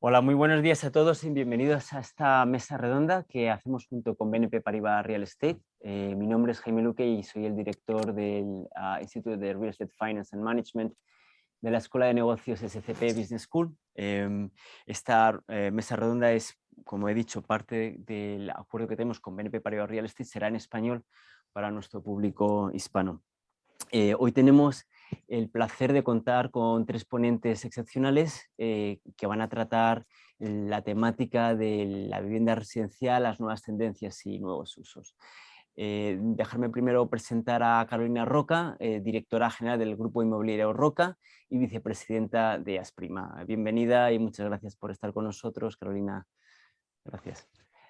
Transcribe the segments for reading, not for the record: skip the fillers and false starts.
Hola, muy buenos días a todos y bienvenidos a esta mesa redonda que hacemos junto con BNP Paribas Real Estate. Mi nombre es Jaime Luque y soy el director del Instituto de Real Estate Finance and Management de la Escuela de Negocios SCP Business School. Esta mesa redonda es, como he dicho, parte del acuerdo que tenemos con BNP Paribas Real Estate, será en español para nuestro público hispano. Hoy tenemos el placer de contar con tres ponentes excepcionales que van a tratar la temática de la vivienda residencial, las nuevas tendencias y nuevos usos. Dejarme primero presentar a Carolina Roca, directora general del Grupo Inmobiliario Roca y vicepresidenta de Asprima. Bienvenida y muchas gracias por estar con nosotros, Carolina. Gracias.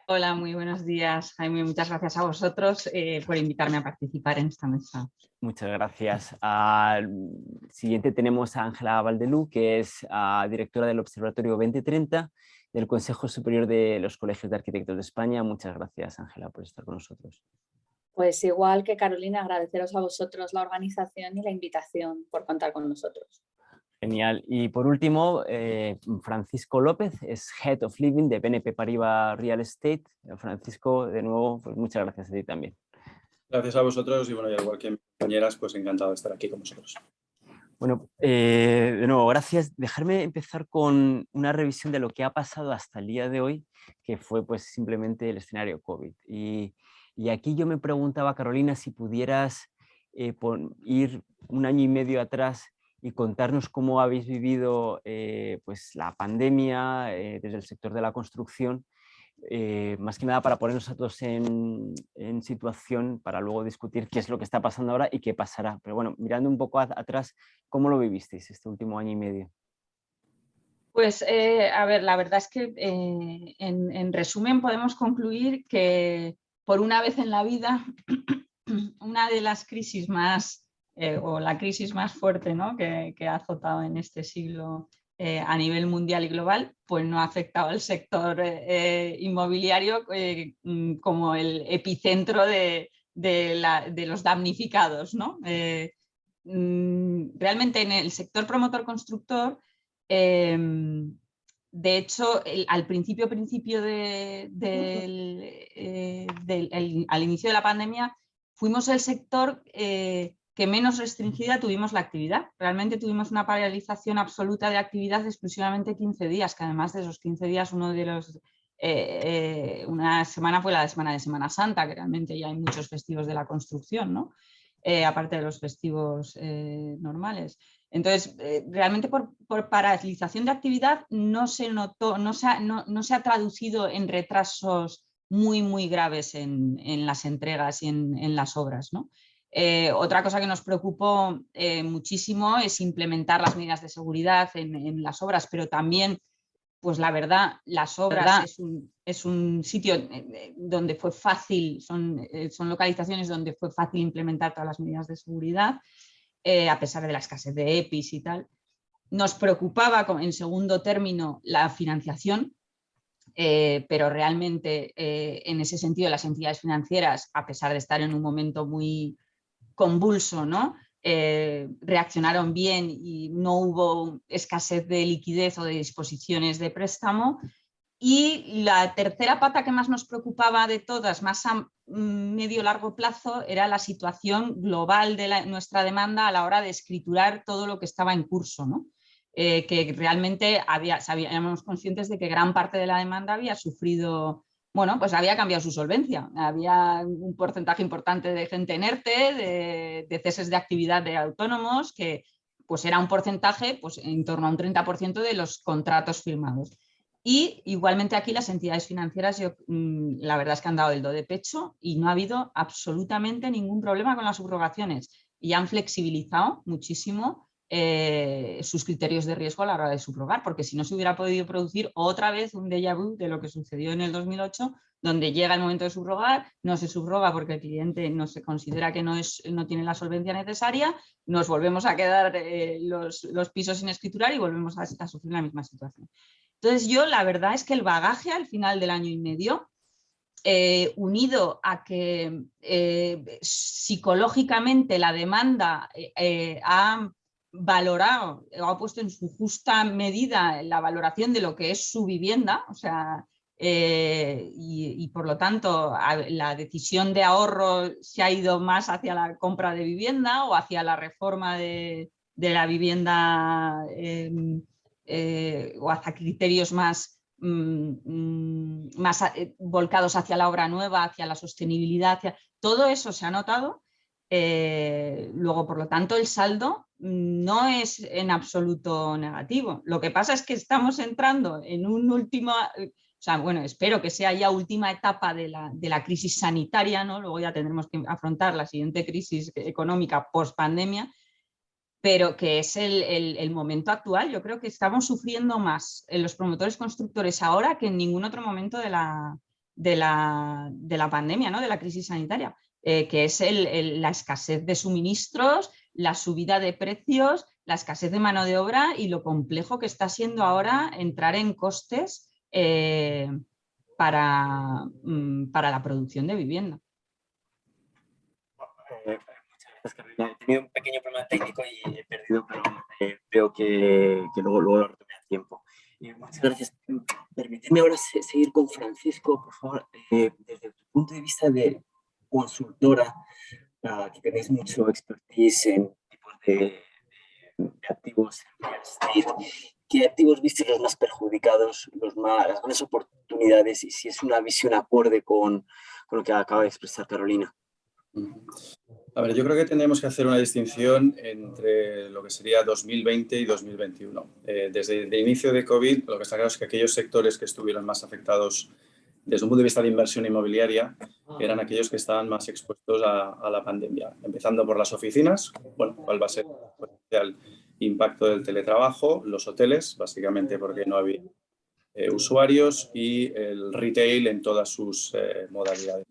Hola, muy buenos días, Jaime. Muchas gracias a vosotros por invitarme a participar en esta mesa. Muchas gracias. Al siguiente tenemos a Ángela Valdelú, que es directora del Observatorio 2030 del Consejo Superior de los Colegios de Arquitectos de España. Muchas gracias, Ángela, por estar con nosotros. Pues igual que Carolina, agradeceros a vosotros la organización y la invitación por contar con nosotros. Genial. Y por último, Francisco López es Head of Living de BNP Paribas Real Estate. Francisco, de nuevo, pues muchas gracias a ti también. Gracias a vosotros y bueno, y al igual que mis compañeras, pues encantado de estar aquí con vosotros. Bueno, de nuevo, gracias. Dejarme empezar con una revisión de lo que ha pasado hasta el día de hoy, que fue pues simplemente el escenario COVID. Y aquí yo me preguntaba, Carolina, si pudieras ir un año y medio atrás y contarnos cómo habéis vivido pues la pandemia desde el sector de la construcción, más que nada para ponernos a todos en situación para luego discutir qué es lo que está pasando ahora y qué pasará. Pero bueno, mirando un poco atrás, ¿cómo lo vivisteis este último año y medio? Pues a ver, la verdad es que en resumen podemos concluir que por una vez en la vida una de las crisis más o la crisis más fuerte, ¿no?, que ha azotado en este siglo a nivel mundial y global, pues no ha afectado al sector inmobiliario como el epicentro de los damnificados, ¿no? Realmente en el sector promotor constructor, de hecho, al inicio de la pandemia, fuimos el sector que menos restringida tuvimos la actividad. Realmente tuvimos una paralización absoluta de actividad de exclusivamente 15 días, que además de esos 15 días, una semana fue la semana de Semana Santa, que realmente ya hay muchos festivos de la construcción, ¿no? Aparte de los festivos normales. Entonces, realmente por paralización de actividad no se notó, no se ha traducido en retrasos muy graves en las entregas y en las obras, ¿no? Otra cosa que nos preocupó muchísimo es implementar las medidas de seguridad en las obras, pero también, pues la verdad, las obras es un sitio donde fue fácil, son localizaciones donde fue fácil implementar todas las medidas de seguridad, a pesar de la escasez de EPIs y tal. Nos preocupaba, en segundo término, la financiación, pero realmente en ese sentido las entidades financieras, a pesar de estar en un momento muy convulso, ¿no?, reaccionaron bien y no hubo escasez de liquidez o de disposiciones de préstamo. Y la tercera pata que más nos preocupaba de todas, más a medio largo plazo, era la situación global de nuestra demanda a la hora de escriturar todo lo que estaba en curso, ¿no? Que realmente éramos conscientes de que gran parte de la demanda había sufrido, bueno, pues había cambiado su solvencia. Había un porcentaje importante de gente en ERTE, de ceses de actividad de autónomos, que pues era un porcentaje pues en torno a un 30% de los contratos firmados. Y igualmente aquí las entidades financieras, la verdad es que han dado el do de pecho y no ha habido absolutamente ningún problema con las subrogaciones y han flexibilizado muchísimo sus criterios de riesgo a la hora de subrogar, porque si no se hubiera podido producir otra vez un déjà vu de lo que sucedió en el 2008, donde llega el momento de subrogar, no se subroga porque el cliente no se considera que no tiene la solvencia necesaria, nos volvemos a quedar los pisos sin escriturar y volvemos a sufrir la misma situación. Entonces yo la verdad es que el bagaje al final del año y medio, unido a que psicológicamente la demanda ha valorado o ha puesto en su justa medida la valoración de lo que es su vivienda, o sea, y por lo tanto la decisión de ahorro se ha ido más hacia la compra de vivienda o hacia la reforma de la vivienda o hacia criterios más volcados hacia la obra nueva, hacia la sostenibilidad, todo eso se ha notado. Luego, por lo tanto, el saldo no es en absoluto negativo. Lo que pasa es que estamos entrando en un último, o sea, bueno, espero que sea ya última etapa de la crisis sanitaria, ¿no? Luego ya tendremos que afrontar la siguiente crisis económica post-pandemia, pero que es el momento actual. Yo creo que estamos sufriendo más en los promotores constructores ahora que en ningún otro momento de la pandemia, ¿no? De la crisis sanitaria, que es la escasez de suministros, la subida de precios, la escasez de mano de obra y lo complejo que está siendo ahora entrar en costes para la producción de vivienda. He tenido un pequeño problema técnico y he perdido, pero veo que luego lo retomé a tiempo. Muchas gracias. Permíteme ahora seguir con Francisco, por favor. Desde tu punto de vista de consultora, que tenéis mucho expertise en tipos de activos en real estate, ¿qué activos viste los más perjudicados, las grandes oportunidades, y si es una visión acorde con lo que acaba de expresar Carolina? A ver, yo creo que tendremos que hacer una distinción entre lo que sería 2020 y 2021. Desde el inicio de COVID, lo que está claro es que aquellos sectores que estuvieron más afectados desde un punto de vista de inversión inmobiliaria eran aquellos que estaban más expuestos a la pandemia. Empezando por las oficinas, bueno, ¿cuál va a ser el potencial impacto del teletrabajo? Los hoteles, básicamente porque no había usuarios, y el retail en todas sus modalidades.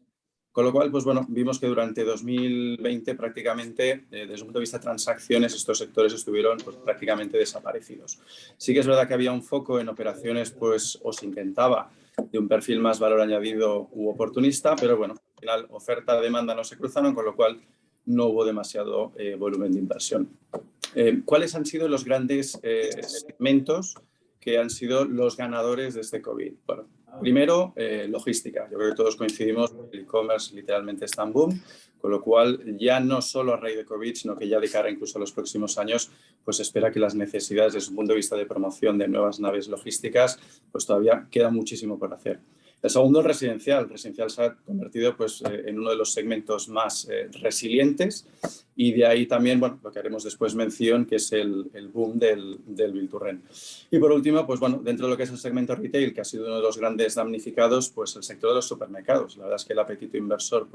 Con lo cual, pues bueno, vimos que durante 2020 prácticamente, desde un punto de vista de transacciones, estos sectores estuvieron pues, prácticamente desaparecidos. Sí que es verdad que había un foco en operaciones, pues o se intentaba, de un perfil más valor añadido u oportunista, pero bueno, al final oferta-demanda no se cruzaron, con lo cual no hubo demasiado volumen de inversión. ¿Cuáles han sido los grandes segmentos que han sido los ganadores de este COVID? Bueno, primero, logística. Yo creo que todos coincidimos que el e-commerce literalmente está en boom, con lo cual ya no solo a raíz de COVID, sino que ya de cara incluso a los próximos años, pues espera que las necesidades desde un punto de vista de promoción de nuevas naves logísticas, pues todavía queda muchísimo por hacer. El segundo, el residencial. El residencial se ha convertido pues, en uno de los segmentos más resilientes, y de ahí también, bueno, lo que haremos después mención, que es el boom del Build to Rent. Y por último, pues bueno, dentro de lo que es el segmento retail, que ha sido uno de los grandes damnificados, pues el sector de los supermercados. La verdad es que el apetito inversor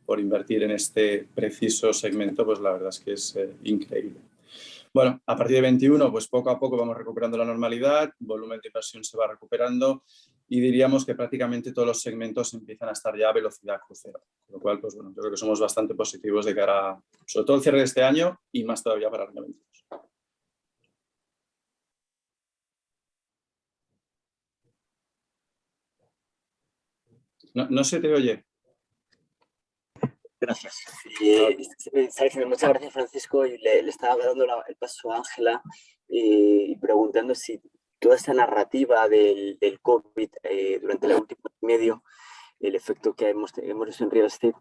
por invertir en este preciso segmento, pues la verdad es que es increíble. Bueno, a partir de 21, pues poco a poco vamos recuperando la normalidad, el volumen de inversión se va recuperando y diríamos que prácticamente todos los segmentos empiezan a estar ya a velocidad crucero. Con lo cual, pues bueno, yo creo que somos bastante positivos de cara a, sobre todo, el cierre de este año y más todavía para el año 22. No se te oye. Gracias. Muchas gracias, Francisco. Y le estaba dando el paso a Ángela y preguntando si toda esta narrativa del COVID durante el último año y medio, el efecto que hemos visto en real estate,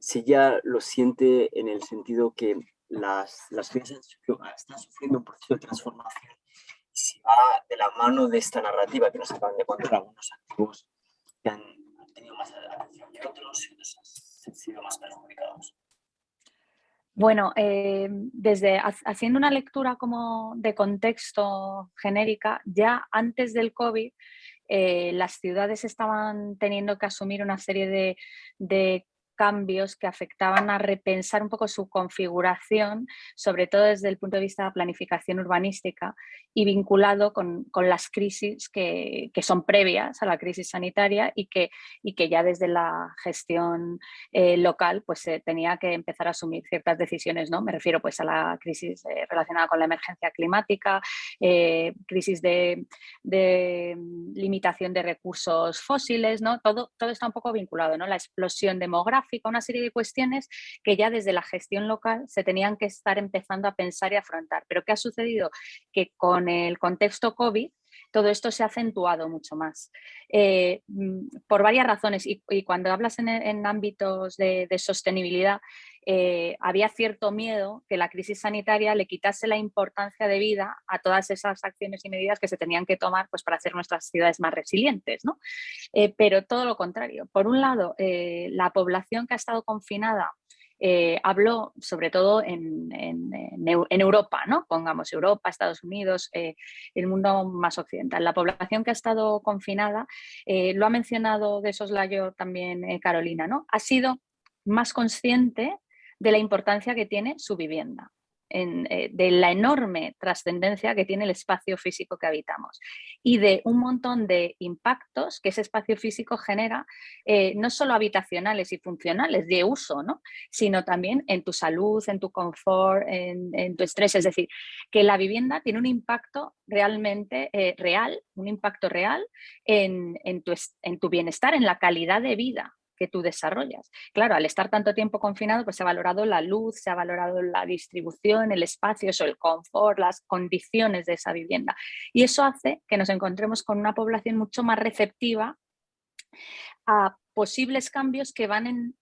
si ya lo siente en el sentido que las ciudades están sufriendo un proceso de transformación, y si va de la mano de esta narrativa que nos acaban de contar algunos activos que han tenido más atención y otros han sido más perjudicados. Bueno, haciendo una lectura como de contexto genérica, ya antes del COVID, las ciudades estaban teniendo que asumir una serie de cambios que afectaban a repensar un poco su configuración, sobre todo desde el punto de vista de la planificación urbanística y vinculado con las crisis que son previas a la crisis sanitaria y que ya desde la gestión local pues se tenía que empezar a asumir ciertas decisiones, ¿no? Me refiero pues a la crisis relacionada con la emergencia climática, crisis de limitación de recursos fósiles, ¿no? Todo está un poco vinculado, ¿no? La explosión demográfica, tráfico, una serie de cuestiones que ya desde la gestión local se tenían que estar empezando a pensar y afrontar. Pero ¿qué ha sucedido? Que con el contexto COVID todo esto se ha acentuado mucho más, por varias razones. Y cuando hablas en ámbitos de sostenibilidad, había cierto miedo que la crisis sanitaria le quitase la importancia de vida a todas esas acciones y medidas que se tenían que tomar pues, para hacer nuestras ciudades más resilientes, ¿no? Pero todo lo contrario. Por un lado, la población que ha estado confinada, hablo sobre todo en Europa, ¿no? Pongamos Europa, Estados Unidos, el mundo más occidental. La población que ha estado confinada, lo ha mencionado de soslayo también Carolina, ¿no? Ha sido más consciente de la importancia que tiene su vivienda, de la enorme trascendencia que tiene el espacio físico que habitamos y de un montón de impactos que ese espacio físico genera, no solo habitacionales y funcionales de uso, ¿no? Sino también en tu salud, en tu confort, en tu estrés. Es decir, que la vivienda tiene un impacto realmente real, un impacto real en tu bienestar, en la calidad de vida que tú desarrollas. Claro, al estar tanto tiempo confinado, pues se ha valorado la luz, se ha valorado la distribución, el espacio, eso, el confort, las condiciones de esa vivienda. Y eso hace que nos encontremos con una población mucho más receptiva a posibles cambios que van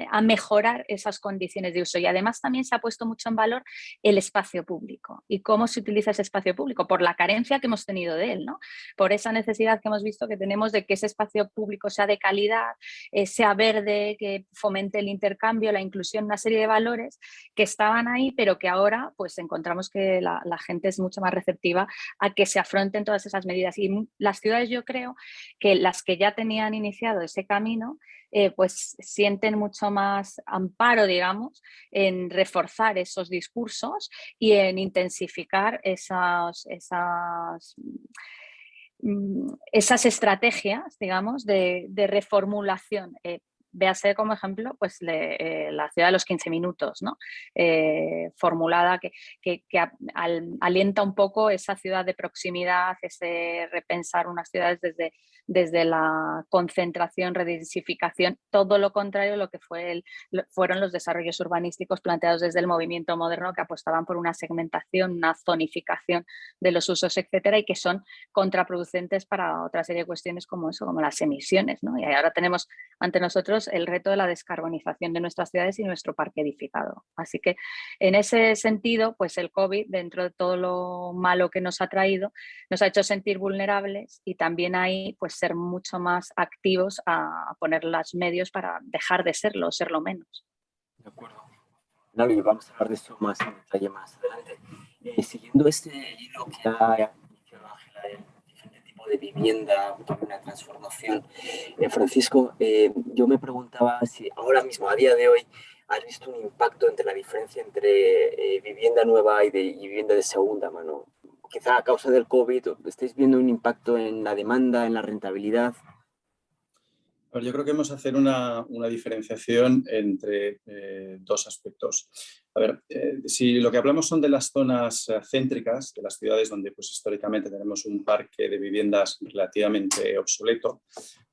a mejorar esas condiciones de uso. Y además también se ha puesto mucho en valor el espacio público y cómo se utiliza ese espacio público, por la carencia que hemos tenido de él, ¿no? Por esa necesidad que hemos visto que tenemos de que ese espacio público sea de calidad, sea verde, que fomente el intercambio, la inclusión, una serie de valores que estaban ahí, pero que ahora pues encontramos que la gente es mucho más receptiva a que se afronten todas esas medidas. Y las ciudades, yo creo que las que ya tenían iniciado ese camino, pues sienten mucho más amparo, digamos, en reforzar esos discursos y en intensificar esas estrategias, digamos, de reformulación. Véase como ejemplo pues, la ciudad de los 15 minutos, ¿no? Formulada que alienta un poco esa ciudad de proximidad, ese repensar unas ciudades desde la concentración, redensificación, todo lo contrario de lo que fueron los desarrollos urbanísticos planteados desde el movimiento moderno, que apostaban por una segmentación, una zonificación de los usos, etcétera, y que son contraproducentes para otra serie de cuestiones como eso, como las emisiones, ¿no? Y ahora tenemos ante nosotros el reto de la descarbonización de nuestras ciudades y nuestro parque edificado. Así que en ese sentido, pues el COVID, dentro de todo lo malo que nos ha traído, nos ha hecho sentir vulnerables y también ahí pues ser mucho más activos a poner los medios para dejar de serlo menos. De acuerdo. No, y vamos a hablar de eso más en detalle más adelante. Siguiendo este hilo que ha iniciado Ángela, el diferente tipo de vivienda, una transformación, Francisco, yo me preguntaba si ahora mismo, a día de hoy, has visto un impacto entre la diferencia entre vivienda nueva y vivienda de segunda mano. Quizá a causa del COVID, ¿estáis viendo un impacto en la demanda, en la rentabilidad? A ver, yo creo que hemos de hacer una diferenciación entre dos aspectos. A ver, si lo que hablamos son de las zonas céntricas, de las ciudades donde pues, históricamente tenemos un parque de viviendas relativamente obsoleto,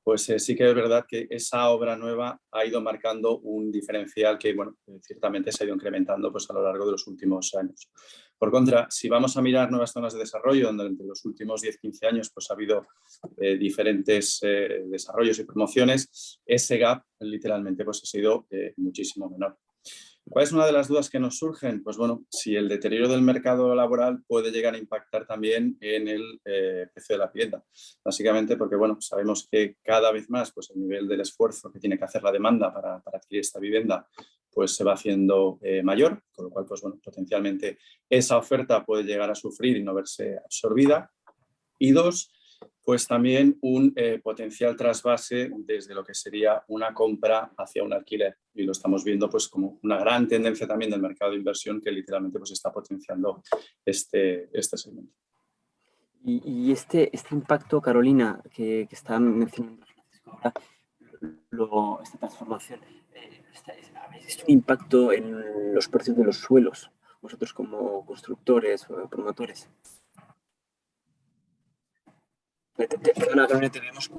pues sí que es verdad que esa obra nueva ha ido marcando un diferencial que, bueno, ciertamente se ha ido incrementando pues, a lo largo de los últimos años. Por contra, si vamos a mirar nuevas zonas de desarrollo, donde entre los últimos 10-15 años pues, ha habido diferentes desarrollos y promociones, ese gap literalmente pues, ha sido muchísimo menor. ¿Cuál es una de las dudas que nos surgen? Pues bueno, si el deterioro del mercado laboral puede llegar a impactar también en el precio de la vivienda. Básicamente porque, bueno, sabemos que cada vez más pues, el nivel del esfuerzo que tiene que hacer la demanda para adquirir esta vivienda pues se va haciendo mayor, con lo cual, pues bueno, potencialmente esa oferta puede llegar a sufrir y no verse absorbida. Y dos, pues también un potencial trasvase desde lo que sería una compra hacia un alquiler. Y lo estamos viendo pues como una gran tendencia también del mercado de inversión que literalmente pues está potenciando este segmento. Y este impacto, Carolina, que está mencionando Francisco ahora, esta transformación, ¿habéis visto un impacto en los precios de los suelos, vosotros como constructores o promotores? Perdona, Carolina, te vemos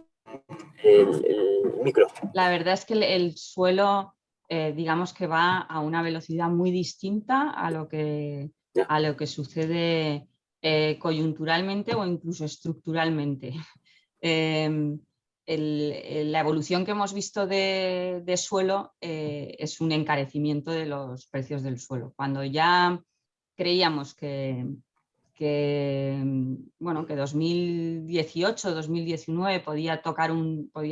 el micro. La verdad es que el suelo, digamos que va a una velocidad muy distinta a lo que sucede coyunturalmente o incluso estructuralmente. La evolución que hemos visto de suelo es un encarecimiento de los precios del suelo. Cuando ya creíamos que 2018, 2019 podía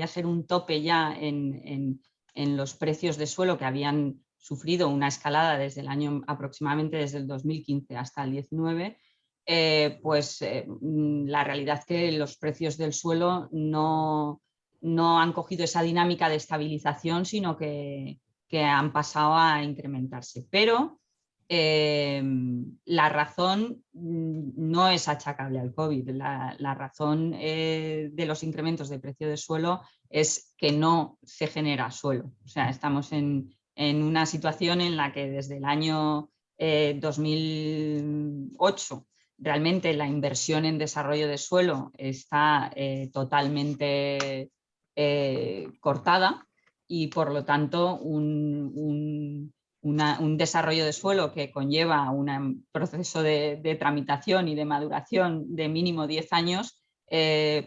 ser un tope ya en los precios de suelo, que habían sufrido una escalada desde el año aproximadamente desde el 2015 hasta el 19, la realidad es que los precios del suelo no han cogido esa dinámica de estabilización, sino que han pasado a incrementarse. Pero la razón no es achacable al COVID. La razón de los incrementos de precio de suelo es que no se genera suelo. O sea, estamos en una situación en la que desde el año 2008 realmente la inversión en desarrollo de suelo está totalmente cortada, y por lo tanto un desarrollo de suelo que conlleva un proceso de tramitación y de maduración de mínimo 10 años,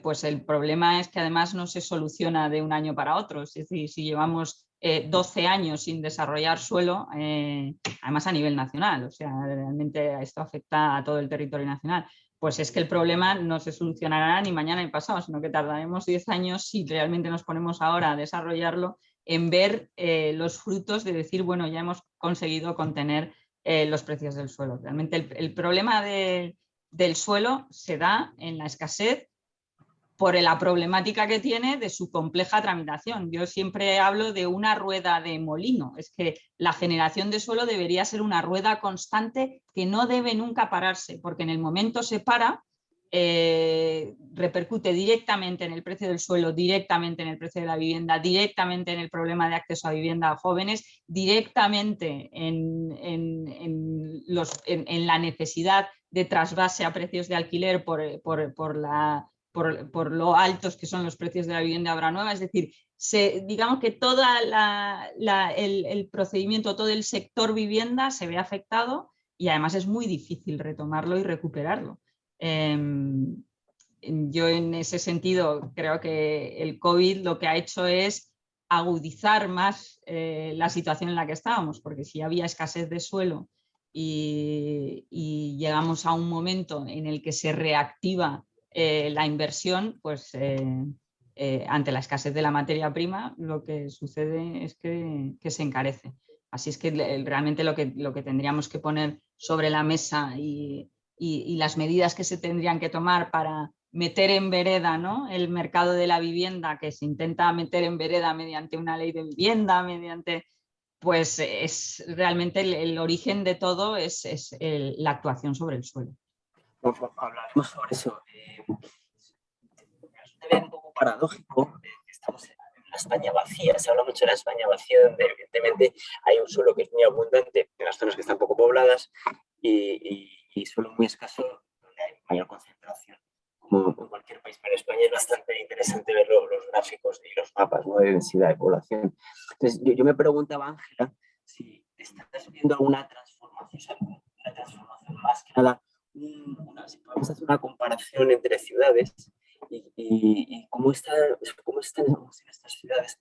pues el problema es que además no se soluciona de un año para otro. Es decir, si llevamos 12 años sin desarrollar suelo, además a nivel nacional, o sea, realmente esto afecta a todo el territorio nacional, pues es que el problema no se solucionará ni mañana ni pasado, sino que tardaremos 10 años si realmente nos ponemos ahora a desarrollarlo, en ver los frutos de decir, bueno, ya hemos conseguido contener los precios del suelo. Realmente el problema del suelo se da en la escasez por la problemática que tiene de su compleja tramitación. Yo siempre hablo de una rueda de molino. Es que la generación de suelo debería ser una rueda constante que no debe nunca pararse, porque en el momento se para, repercute directamente en el precio del suelo, directamente en el precio de la vivienda, directamente en el problema de acceso a vivienda a jóvenes, directamente en la necesidad de trasvase a precios de alquiler por lo altos que son los precios de la vivienda obra nueva. Es decir, digamos que todo el procedimiento, todo el sector vivienda se ve afectado, y además es muy difícil retomarlo y recuperarlo. Yo en ese sentido creo que el COVID lo que ha hecho es agudizar más la situación en la que estábamos, porque si había escasez de suelo y llegamos a un momento en el que se reactiva la inversión, pues ante la escasez de la materia prima lo que sucede es que se encarece. Así es que realmente lo que tendríamos que poner sobre la mesa y las medidas que se tendrían que tomar para meter en vereda, ¿no?, el mercado de la vivienda, que se intenta meter en vereda mediante una ley de vivienda, pues es realmente el origen de todo es la actuación sobre el suelo. Hablaremos sobre eso. Es un poco paradójico que estamos en la España vacía. Se habla mucho de la España vacía, donde evidentemente hay un suelo que es muy abundante en las zonas que están poco pobladas y suelo muy escaso donde hay mayor concentración. Como en cualquier país, pero en España es bastante interesante ver los gráficos y los mapas, ¿no?, de densidad de población. Entonces, yo me preguntaba, Ángela, si estás viendo alguna transformación, o sea, una transformación más que nada, si podemos hacer una comparación entre ciudades y cómo están estas ciudades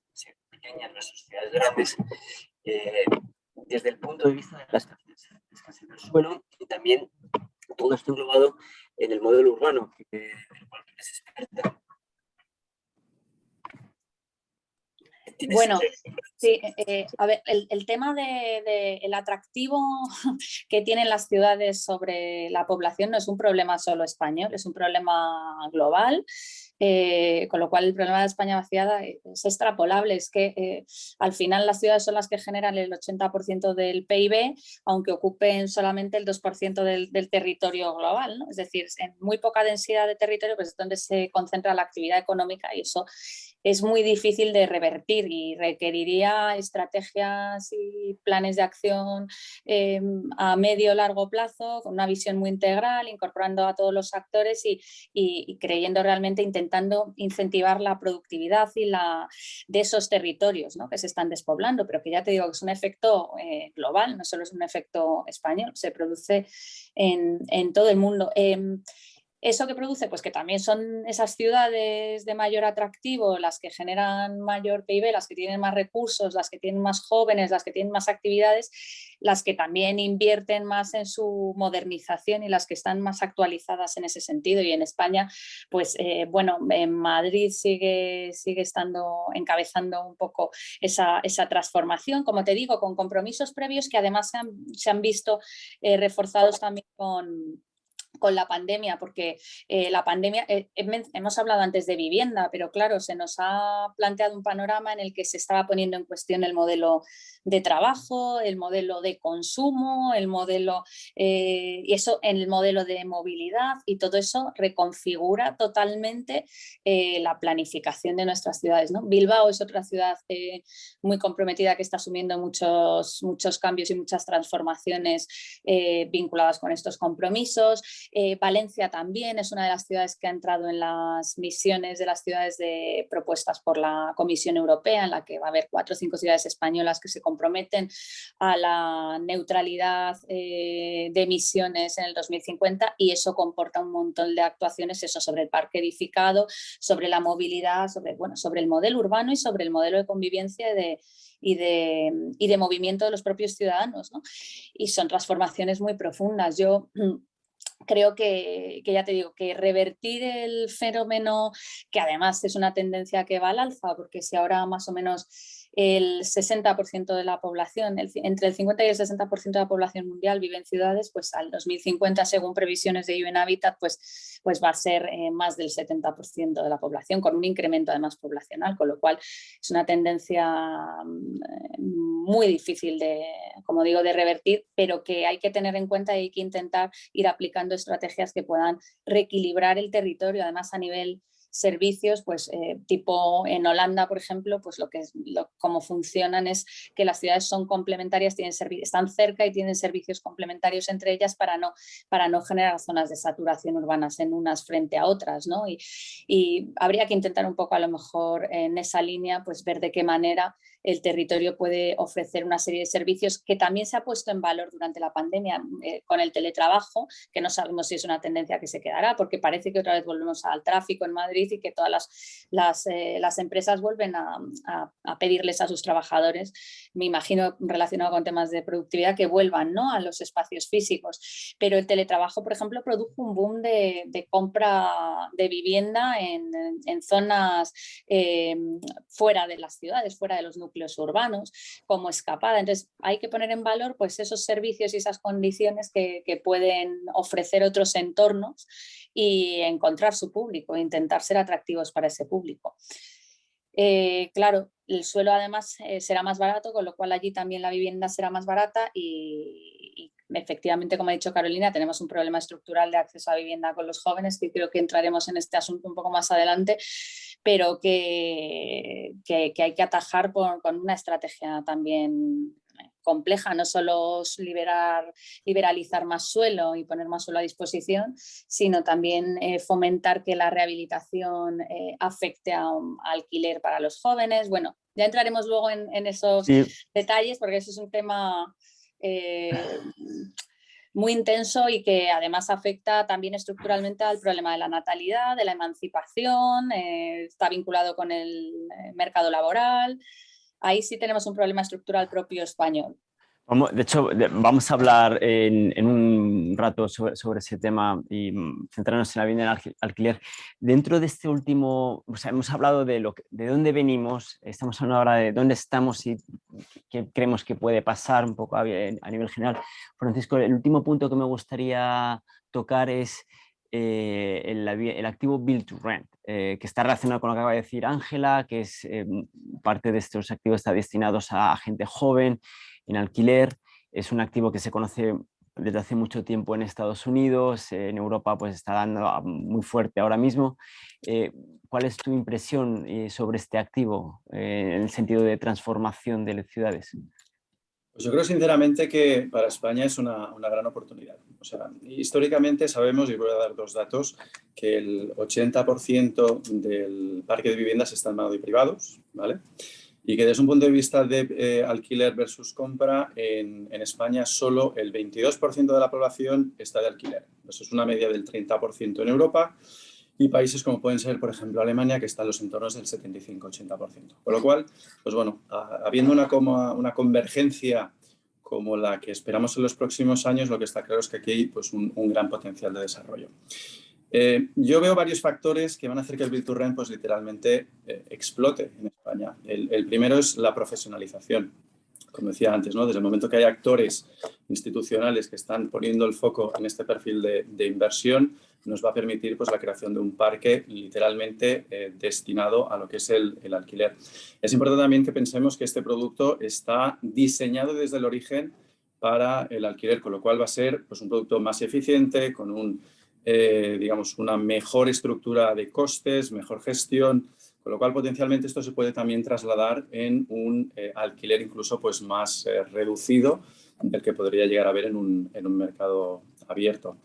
pequeñas versus ciudades grandes, desde el punto de vista de la escasez del suelo, y también todo esto englobado en el modelo urbano, del cual eres experta. Bueno, sí, a ver, el tema del atractivo que tienen las ciudades sobre la población no es un problema solo español, es un problema global. Con lo cual el problema de España vaciada es extrapolable. Es que al final las ciudades son las que generan el 80% del PIB, aunque ocupen solamente el 2% del territorio global, ¿no? Es decir, en muy poca densidad de territorio pues es donde se concentra la actividad económica, y eso es muy difícil de revertir y requeriría ya estrategias y planes de acción a medio largo plazo, con una visión muy integral, incorporando a todos los actores y creyendo realmente, intentando incentivar la productividad de esos territorios, ¿no?, que se están despoblando, pero que ya te digo que es un efecto global, no solo es un efecto español, se produce en todo el mundo. ¿Eso que produce? Pues que también son esas ciudades de mayor atractivo las que generan mayor PIB, las que tienen más recursos, las que tienen más jóvenes, las que tienen más actividades, las que también invierten más en su modernización y las que están más actualizadas en ese sentido. Y en España, pues bueno, en Madrid sigue encabezando un poco esa transformación, como te digo, con compromisos previos que además se han visto reforzados también con la pandemia, porque la pandemia, hemos hablado antes de vivienda, pero claro, se nos ha planteado un panorama en el que se estaba poniendo en cuestión el modelo de trabajo, el modelo de consumo, el modelo, y eso en el modelo de movilidad, y todo eso reconfigura totalmente la planificación de nuestras ciudades, ¿no? Bilbao es otra ciudad muy comprometida que está asumiendo muchos cambios y muchas transformaciones vinculadas con estos compromisos. Valencia también es una de las ciudades que ha entrado en las misiones de las ciudades propuestas por la Comisión Europea, en la que va a haber 4 o 5 ciudades españolas que se comprometen a la neutralidad de emisiones en el 2050, y eso comporta un montón de actuaciones, eso sobre el parque edificado, sobre la movilidad, sobre el modelo urbano y sobre el modelo de convivencia y de movimiento de los propios ciudadanos, ¿no? Y son transformaciones muy profundas. Yo creo que ya te digo, que revertir el fenómeno, que además es una tendencia que va al alza, porque si ahora más o menos el 60% de la población, entre el 50 y el 60% de la población mundial vive en ciudades, pues al 2050, según previsiones de UN Habitat, pues va a ser más del 70% de la población, con un incremento además poblacional, con lo cual es una tendencia muy difícil como digo, de revertir, pero que hay que tener en cuenta y hay que intentar ir aplicando estrategias que puedan reequilibrar el territorio, además a nivel servicios, pues tipo en Holanda, por ejemplo, pues cómo funcionan es que las ciudades son complementarias, están cerca y tienen servicios complementarios entre ellas para no generar zonas de saturación urbanas en unas frente a otras, ¿no? Y habría que intentar un poco a lo mejor en esa línea, pues ver de qué manera el territorio puede ofrecer una serie de servicios que también se ha puesto en valor durante la pandemia con el teletrabajo, que no sabemos si es una tendencia que se quedará, porque parece que otra vez volvemos al tráfico en Madrid y que todas las empresas vuelven a pedirles a sus trabajadores, me imagino relacionado con temas de productividad, que vuelvan, ¿no?, a los espacios físicos. Pero el teletrabajo, por ejemplo, produjo un boom de compra de vivienda en zonas fuera de las ciudades, fuera de los núcleos urbanos, como escapada. Entonces hay que poner en valor pues esos servicios y esas condiciones que pueden ofrecer otros entornos y encontrar su público, intentar ser atractivos para ese público. Claro, el suelo además será más barato, con lo cual allí también la vivienda será más barata y efectivamente, como ha dicho Carolina, tenemos un problema estructural de acceso a vivienda con los jóvenes, que creo que entraremos en este asunto un poco más adelante, pero que hay que atajar con una estrategia también compleja, no solo liberalizar más suelo y poner más suelo a disposición, sino también fomentar que la rehabilitación afecte a un alquiler para los jóvenes. Bueno, ya entraremos luego en esos detalles, porque eso es un tema muy intenso y que además afecta también estructuralmente al problema de la natalidad, de la emancipación, está vinculado con el mercado laboral. Ahí sí tenemos un problema estructural propio español. De hecho, vamos a hablar en un rato sobre ese tema y centrarnos en la vivienda en alquiler. Dentro de este último, o sea, hemos hablado de dónde venimos, estamos hablando ahora de dónde estamos y qué creemos que puede pasar un poco a nivel general. Francisco, el último punto que me gustaría tocar es el activo Build to Rent, que está relacionado con lo que acaba de decir Ángela, que es parte de estos activos está destinados a gente joven en alquiler. Es un activo que se conoce desde hace mucho tiempo en Estados Unidos, en Europa pues está dando muy fuerte ahora mismo. ¿Cuál es tu impresión sobre este activo en el sentido de transformación de las ciudades? Pues yo creo sinceramente que para España es una gran oportunidad. O sea, históricamente sabemos, y voy a dar 2 datos, que el 80% del parque de viviendas está en manos de privados, ¿vale? Y que desde un punto de vista de alquiler versus compra, en España solo el 22% de la población está de alquiler. Eso es una media del 30% en Europa y países como pueden ser, por ejemplo, Alemania, que está en los entornos del 75-80%. Con lo cual, pues bueno, habiendo una convergencia como la que esperamos en los próximos años, lo que está claro es que aquí hay pues, un gran potencial de desarrollo. Yo veo varios factores que van a hacer que el Build to Rent pues, literalmente explote en España. El primero es la profesionalización. Como decía antes, ¿no? Desde el momento que hay actores institucionales que están poniendo el foco en este perfil de inversión, nos va a permitir pues, la creación de un parque literalmente destinado a lo que es el alquiler. Es importante también que pensemos que este producto está diseñado desde el origen para el alquiler, con lo cual va a ser pues, un producto más eficiente, con digamos, una mejor estructura de costes, mejor gestión, con lo cual potencialmente esto se puede también trasladar en un alquiler incluso pues, más reducido del que podría llegar a haber en un mercado abierto.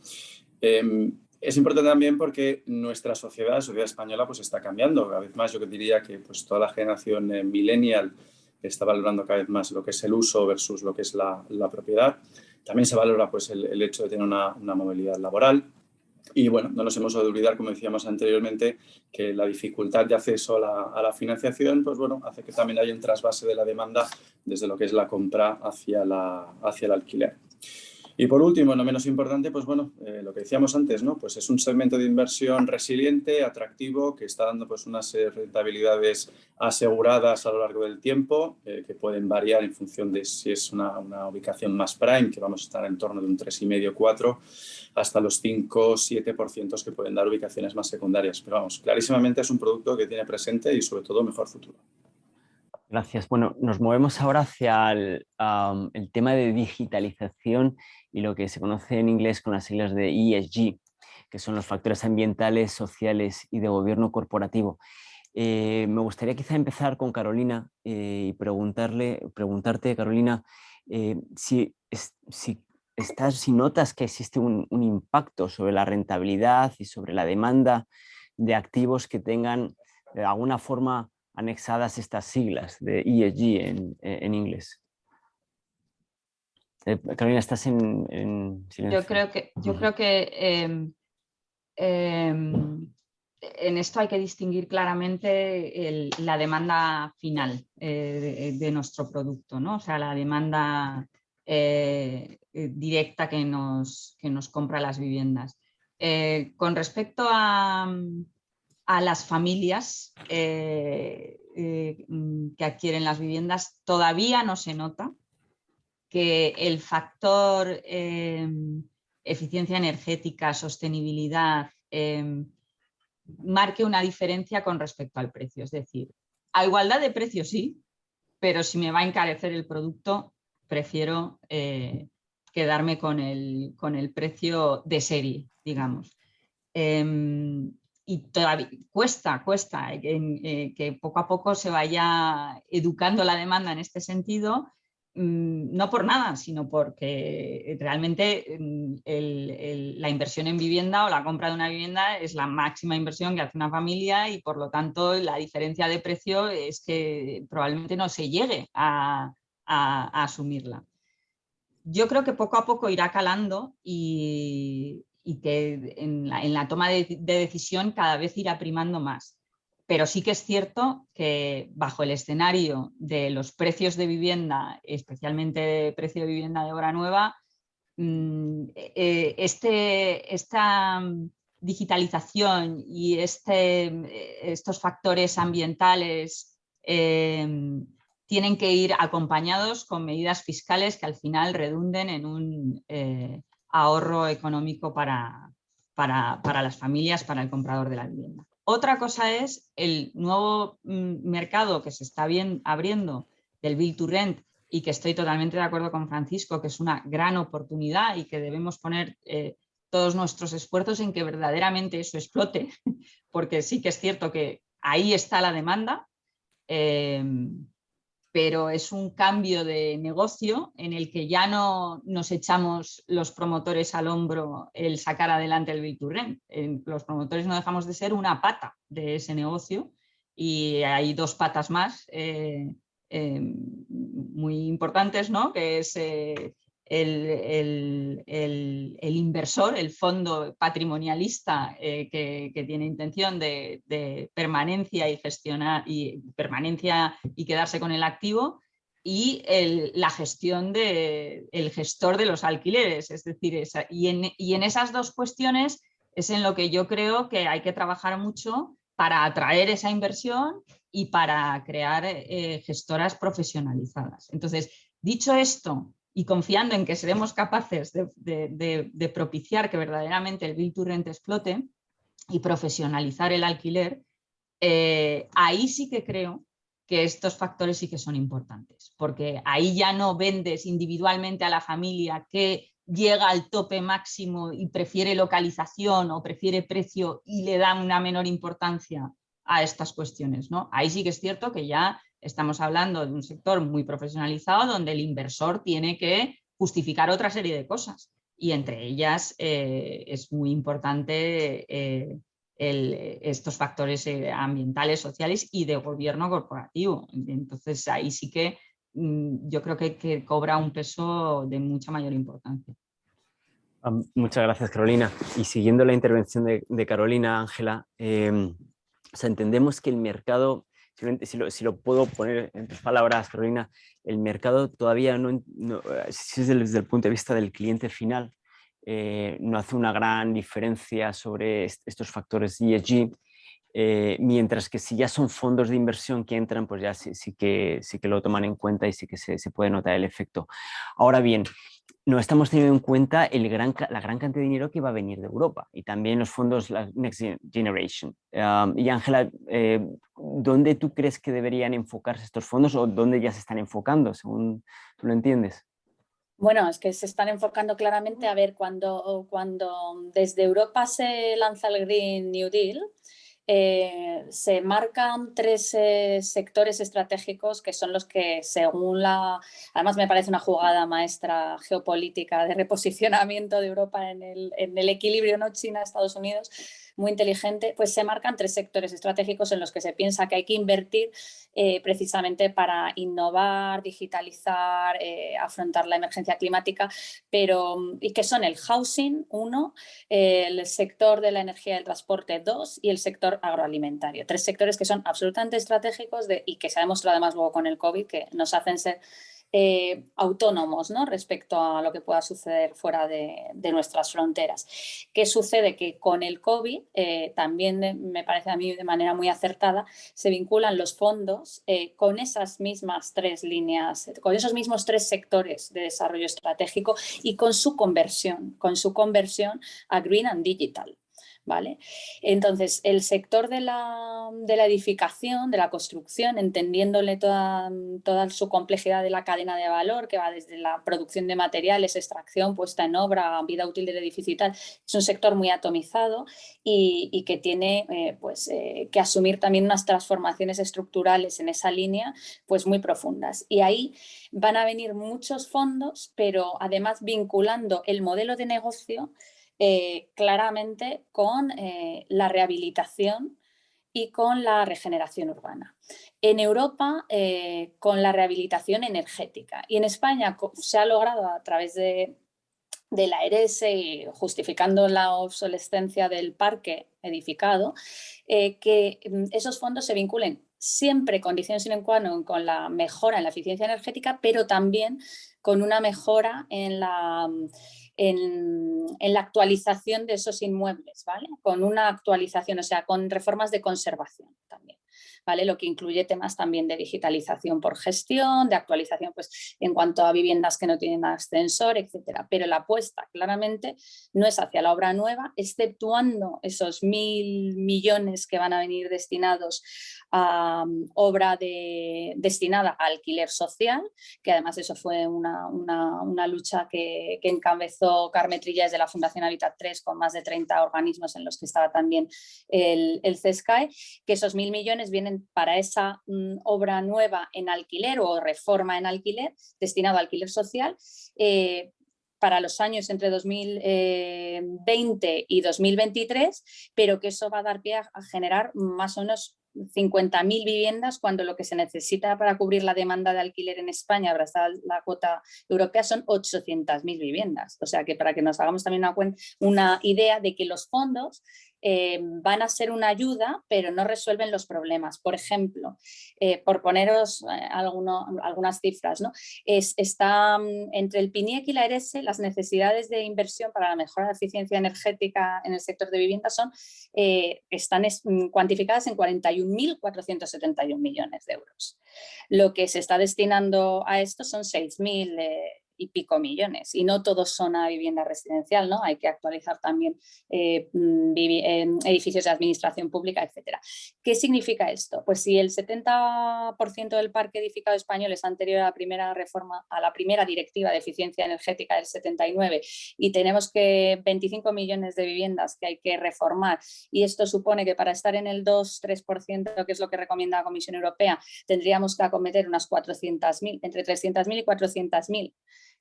Es importante también porque nuestra sociedad, la sociedad española, pues está cambiando. Cada vez más yo diría que pues, toda la generación millennial está valorando cada vez más lo que es el uso versus lo que es la propiedad. También se valora pues, el hecho de tener una movilidad laboral. Y bueno, no nos hemos de olvidar, como decíamos anteriormente, que la dificultad de acceso a la financiación, pues bueno, hace que también haya un trasvase de la demanda desde lo que es la compra hacia el alquiler. Y por último, no menos importante, pues bueno, lo que decíamos antes, ¿no? Pues es un segmento de inversión resiliente, atractivo, que está dando pues unas rentabilidades aseguradas a lo largo del tiempo, que pueden variar en función de si es una ubicación más prime, que vamos a estar en torno de un 3,5-4, hasta los 5-7% que pueden dar ubicaciones más secundarias. Pero vamos, clarísimamente es un producto que tiene presente y sobre todo mejor futuro. Gracias. Bueno, nos movemos ahora hacia el tema de digitalización y lo que se conoce en inglés con las siglas de ESG, que son los factores ambientales, sociales y de gobierno corporativo. Me gustaría quizá empezar con Carolina y preguntarte, Carolina, si notas que existe un impacto sobre la rentabilidad y sobre la demanda de activos que tengan de alguna forma anexadas estas siglas de ESG en inglés. Carolina, estás en silencio. Yo creo que en esto hay que distinguir claramente la demanda final de nuestro producto, ¿no? O sea, la demanda directa que nos compra las viviendas. Con respecto a las familias que adquieren las viviendas, todavía no se nota que el factor eficiencia energética, sostenibilidad, marque una diferencia con respecto al precio. Es decir, a igualdad de precio sí, pero si me va a encarecer el producto, prefiero quedarme con el precio de serie, digamos. Y todavía cuesta que poco a poco se vaya educando la demanda en este sentido, no por nada, sino porque realmente la inversión en vivienda o la compra de una vivienda es la máxima inversión que hace una familia y por lo tanto la diferencia de precio es que probablemente no se llegue a asumirla. Yo creo que poco a poco irá calando y que en la toma de decisión cada vez irá primando más. Pero sí que es cierto que bajo el escenario de los precios de vivienda, especialmente el precio de vivienda de obra nueva, esta digitalización y estos factores ambientales tienen que ir acompañados con medidas fiscales que al final redunden en un ahorro económico para las familias, para el comprador de la vivienda. Otra cosa es el nuevo mercado que se está abriendo del Build to Rent y que estoy totalmente de acuerdo con Francisco, que es una gran oportunidad y que debemos poner todos nuestros esfuerzos en que verdaderamente eso explote, porque sí que es cierto que ahí está la demanda, pero es un cambio de negocio en el que ya no nos echamos los promotores al hombro el sacar adelante el Build to Rent. Los promotores no dejamos de ser una pata de ese negocio y hay dos patas más muy importantes, ¿no? Que es el inversor, el fondo patrimonialista que tiene intención de permanencia y gestionar permanencia y quedarse con el activo, y la gestión del gestor de los alquileres. Es decir, y en esas dos cuestiones es en lo que yo creo que hay que trabajar mucho para atraer esa inversión y para crear gestoras profesionalizadas. Entonces, dicho esto, y confiando en que seremos capaces de propiciar que verdaderamente el Build to Rent explote y profesionalizar el alquiler, ahí sí que creo que estos factores sí que son importantes, porque ahí ya no vendes individualmente a la familia que llega al tope máximo y prefiere localización o prefiere precio y le da una menor importancia a estas cuestiones, ¿no? Ahí sí que es cierto que ya estamos hablando de un sector muy profesionalizado donde el inversor tiene que justificar otra serie de cosas, y entre ellas es muy importante estos factores ambientales, sociales y de gobierno corporativo. Entonces ahí sí que yo creo que cobra un peso de mucha mayor importancia. Muchas gracias, Carolina. Y siguiendo la intervención de Carolina, Ángela, o sea, entendemos que el mercado, si lo puedo poner en tus palabras, Carolina, el mercado todavía si es desde el punto de vista del cliente final, no hace una gran diferencia sobre estos factores ESG, mientras que si ya son fondos de inversión que entran, pues ya sí que lo toman en cuenta y sí que se puede notar el efecto. Ahora bien, no estamos teniendo en cuenta la gran cantidad de dinero que va a venir de Europa y también los fondos Next Generation. Y Ángela, ¿dónde tú crees que deberían enfocarse estos fondos o dónde ya se están enfocando, según tú lo entiendes? Bueno, es que se están enfocando claramente, a ver, cuando desde Europa se lanza el Green New Deal, se marcan tres sectores estratégicos que son los que, según además me parece una jugada maestra geopolítica de reposicionamiento de Europa en el equilibrio, ¿no? China-Estados Unidos, muy inteligente, pues se marcan tres sectores estratégicos en los que se piensa que hay que invertir precisamente para innovar, digitalizar, afrontar la emergencia climática, y que son el housing, 1, el sector de la energía y el transporte, 2, y el sector agroalimentario. 3 sectores que son absolutamente estratégicos y que se ha demostrado además luego con el COVID que nos hacen ser autónomos, ¿no? Respecto a lo que pueda suceder fuera de nuestras fronteras. ¿Qué sucede? Que con el COVID, también me parece a mí de manera muy acertada, se vinculan los fondos con esas mismas 3 líneas, con esos mismos 3 sectores de desarrollo estratégico y con su conversión a Green and Digital. ¿Vale? Entonces, el sector de la edificación, de la construcción, entendiéndole toda su complejidad de la cadena de valor, que va desde la producción de materiales, extracción, puesta en obra, vida útil del edificio y tal, es un sector muy atomizado y que tiene que asumir también unas transformaciones estructurales en esa línea pues muy profundas. Y ahí van a venir muchos fondos, pero además vinculando el modelo de negocio claramente con la rehabilitación y con la regeneración urbana. En Europa, con la rehabilitación energética. Y en España se ha logrado a través de la ERES y justificando la obsolescencia del parque edificado, que esos fondos se vinculen siempre condiciones sine qua non con la mejora en la eficiencia energética, pero también con una mejora en la actualización de esos inmuebles, ¿vale? Con una actualización, o sea, con reformas de conservación también, ¿vale? Lo que incluye temas también de digitalización por gestión, de actualización pues, en cuanto a viviendas que no tienen ascensor, etcétera. Pero la apuesta claramente no es hacia la obra nueva, exceptuando esos 1.000 millones que van a venir destinados a obra destinada a alquiler social, que además eso fue una lucha que encabezó Carme Trillas de la Fundación Habitat 3 con más de 30 organismos en los que estaba también el CESCAE, que esos 1.000 millones vienen para esa obra nueva en alquiler o reforma en alquiler destinado a alquiler social, para los años entre 2020 y 2023, pero que eso va a dar pie a generar más o menos 50.000 viviendas, cuando lo que se necesita para cubrir la demanda de alquiler en España, abrazada la cuota europea, son 800.000 viviendas. O sea que para que nos hagamos también una idea de que los fondos van a ser una ayuda, pero no resuelven los problemas. Por ejemplo, por poneros algunas cifras, ¿no? Está entre el PNIEC y la ERESE, las necesidades de inversión para la mejora de eficiencia energética en el sector de vivienda están cuantificadas en 41.471 millones de euros. Lo que se está destinando a esto son 6.000 y pico millones, y no todos son a vivienda residencial, ¿no? Hay que actualizar también edificios de administración pública, etcétera. ¿Qué significa esto? Pues si el 70% del parque edificado español es anterior a la primera reforma, a la primera directiva de eficiencia energética del 79, y tenemos que 25 millones de viviendas que hay que reformar, y esto supone que para estar en el 2-3%, que es lo que recomienda la Comisión Europea, tendríamos que acometer unas 400.000, entre 300.000 y 400.000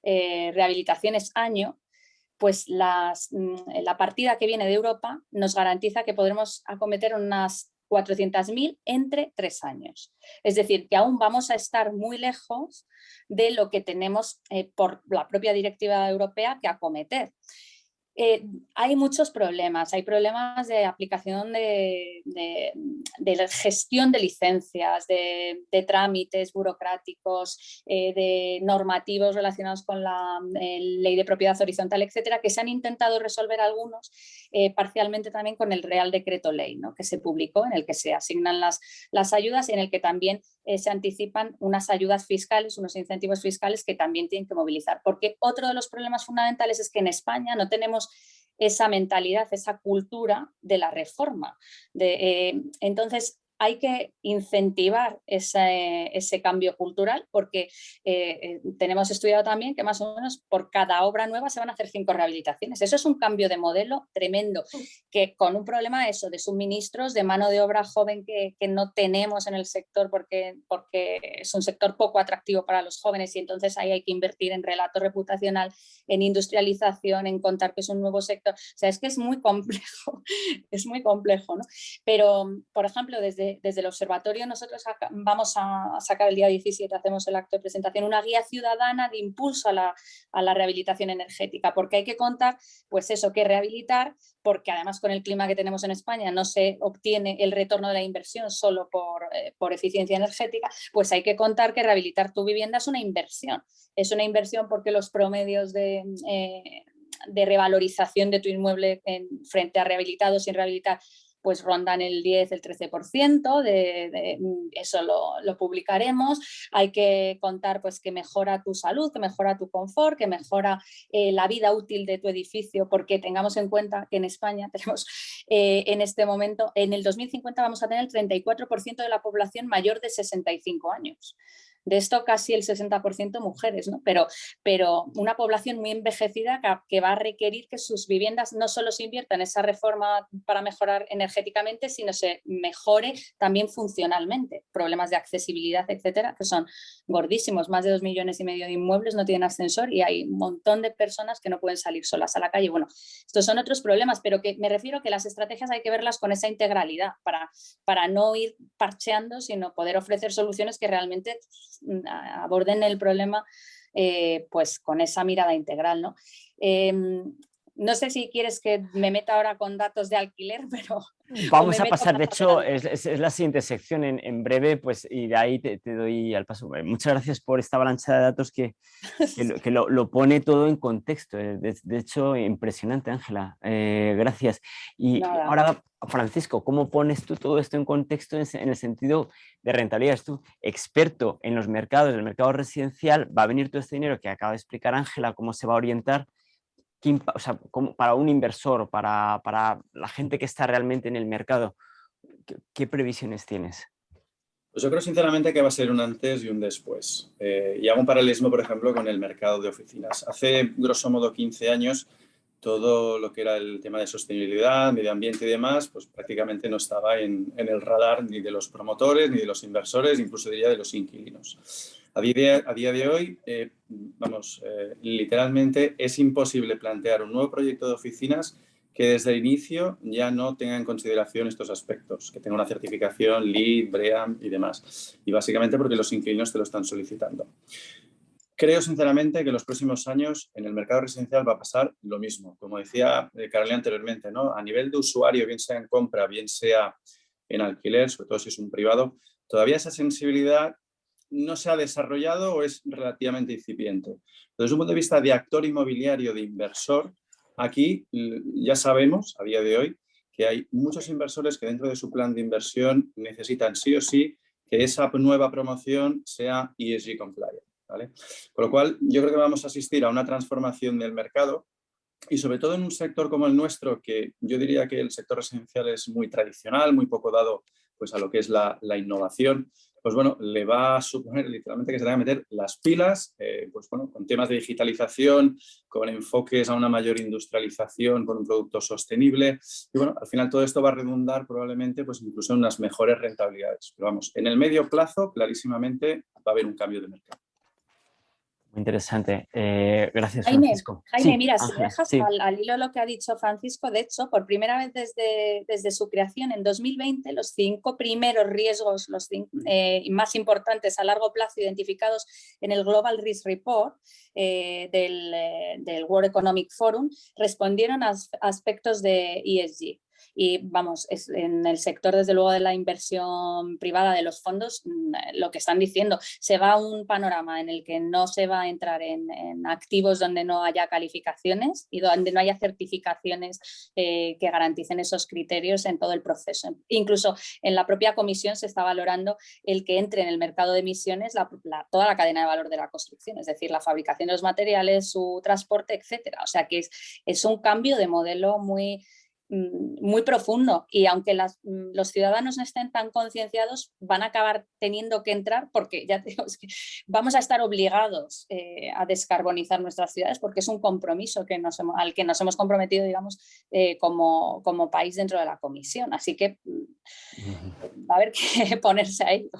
rehabilitaciones año, pues la partida que viene de Europa nos garantiza que podremos acometer unas 400.000 entre 3 años. Es decir, que aún vamos a estar muy lejos de lo que tenemos por la propia directiva europea que acometer. Hay muchos problemas, hay problemas de aplicación de gestión de licencias, de trámites burocráticos, de normativos relacionados con la ley de propiedad horizontal, etcétera, que se han intentado resolver algunos parcialmente también con el Real Decreto Ley, ¿no? Que se publicó, en el que se asignan las ayudas y en el que también se anticipan unas ayudas fiscales, unos incentivos fiscales que también tienen que movilizar. Porque otro de los problemas fundamentales es que en España no tenemos esa mentalidad, esa cultura de la reforma. Entonces, hay que incentivar ese cambio cultural, porque tenemos estudiado también que más o menos por cada obra nueva se van a hacer 5 rehabilitaciones. Eso es un cambio de modelo tremendo, que con un problema de suministros, de mano de obra joven que no tenemos en el sector, porque es un sector poco atractivo para los jóvenes, y entonces ahí hay que invertir en relato reputacional, en industrialización, en contar que es un nuevo sector. O sea, es que es muy complejo, es muy complejo, ¿no? Pero, por ejemplo, desde el observatorio nosotros vamos a sacar el día 17, hacemos el acto de presentación, una guía ciudadana de impulso a la rehabilitación energética, porque hay que contar, pues eso, que rehabilitar, porque además con el clima que tenemos en España no se obtiene el retorno de la inversión solo por eficiencia energética, pues hay que contar que rehabilitar tu vivienda es una inversión porque los promedios de revalorización de tu inmueble frente a rehabilitado sin rehabilitar pues rondan el 10, el 13%, eso lo publicaremos. Hay que contar pues que mejora tu salud, que mejora tu confort, que mejora la vida útil de tu edificio, porque tengamos en cuenta que en España tenemos en este momento, en el 2050 vamos a tener el 34% de la población mayor de 65 años. De esto casi el 60% mujeres, ¿no? Pero una población muy envejecida que va a requerir que sus viviendas no solo se invierta en esa reforma para mejorar energéticamente, sino se mejore también funcionalmente. Problemas de accesibilidad, etcétera, que son gordísimos. Más de 2,5 millones de inmuebles no tienen ascensor y hay un montón de personas que no pueden salir solas a la calle. Bueno, estos son otros problemas, pero que me refiero a que las estrategias hay que verlas con esa integralidad para no ir parcheando, sino poder ofrecer soluciones que realmente aborden el problema pues con esa mirada integral, ¿no? No sé si quieres que me meta ahora con datos de alquiler, pero... Vamos a pasar, de hecho, es la siguiente sección en breve, pues, y de ahí te doy al paso. Muchas gracias por esta avalancha de datos que lo pone todo en contexto. De hecho, impresionante, Ángela. Gracias. Y Nada. ahora, Francisco, ¿cómo pones tú todo esto en contexto en el sentido de rentabilidad? Es tú experto en los mercados, el mercado residencial, va a venir todo este dinero que acaba de explicar Ángela, cómo se va a orientar. O sea, para un inversor, para la gente que está realmente en el mercado, ¿qué previsiones tienes? Pues yo creo sinceramente que va a ser un antes y un después. Y hago un paralelismo, por ejemplo, con el mercado de oficinas. Hace, grosso modo, 15 años, todo lo que era el tema de sostenibilidad, medio ambiente y demás, pues prácticamente no estaba en el radar ni de los promotores, ni de los inversores, incluso diría de los inquilinos. A día de hoy, literalmente es imposible plantear un nuevo proyecto de oficinas que desde el inicio ya no tenga en consideración estos aspectos, que tenga una certificación LEED, BREEAM y demás. Y básicamente porque los inquilinos te lo están solicitando. Creo sinceramente que en los próximos años en el mercado residencial va a pasar lo mismo. Como decía Carolina anteriormente, ¿no? A nivel de usuario, bien sea en compra, bien sea en alquiler, sobre todo si es un privado, todavía esa sensibilidad no se ha desarrollado o es relativamente incipiente. Desde un punto de vista de actor inmobiliario, de inversor, aquí ya sabemos, a día de hoy, que hay muchos inversores que dentro de su plan de inversión necesitan sí o sí que esa nueva promoción sea ESG compliant, ¿vale? Con lo cual, yo creo que vamos a asistir a una transformación del mercado y sobre todo en un sector como el nuestro, que yo diría que el sector residencial es muy tradicional, muy poco dado pues, a lo que es la innovación, pues bueno, le va a suponer literalmente que se tengan que meter las pilas, pues bueno, con temas de digitalización, con enfoques a una mayor industrialización, con un producto sostenible. Y bueno, al final todo esto va a redundar probablemente pues incluso en unas mejores rentabilidades. Pero vamos, en el medio plazo, clarísimamente, va a haber un cambio de mercado. Muy interesante. Gracias, Jaime, Francisco. Jaime, Sí, mira, Ángela, si me dejas sí. al hilo lo que ha dicho Francisco, de hecho, por primera vez desde su creación en 2020, los 5 primeros riesgos, los más importantes a largo plazo identificados en el Global Risk Report del World Economic Forum, respondieron a aspectos de ESG. Y vamos, en el sector desde luego de la inversión privada de los fondos, lo que están diciendo, se va a un panorama en el que no se va a entrar en activos donde no haya calificaciones y donde no haya certificaciones que garanticen esos criterios en todo el proceso. Incluso en la propia comisión se está valorando el que entre en el mercado de emisiones toda la cadena de valor de la construcción, es decir, la fabricación de los materiales, su transporte, etcétera. O sea que es un cambio de modelo muy profundo y aunque los ciudadanos no estén tan concienciados van a acabar teniendo que entrar porque ya te digo, es que vamos a estar obligados a descarbonizar nuestras ciudades porque es un compromiso al que nos hemos comprometido, digamos, como país dentro de la comisión. Así que va a haber que ponerse a ello.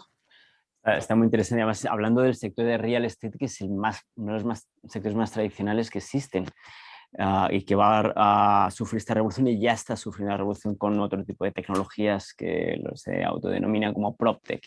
Está muy interesante. Además, hablando del sector de real estate, que es uno de los sectores más tradicionales que existen. Y que va a sufrir esta revolución y ya está sufriendo la revolución con otro tipo de tecnologías que se autodenominan como PropTech.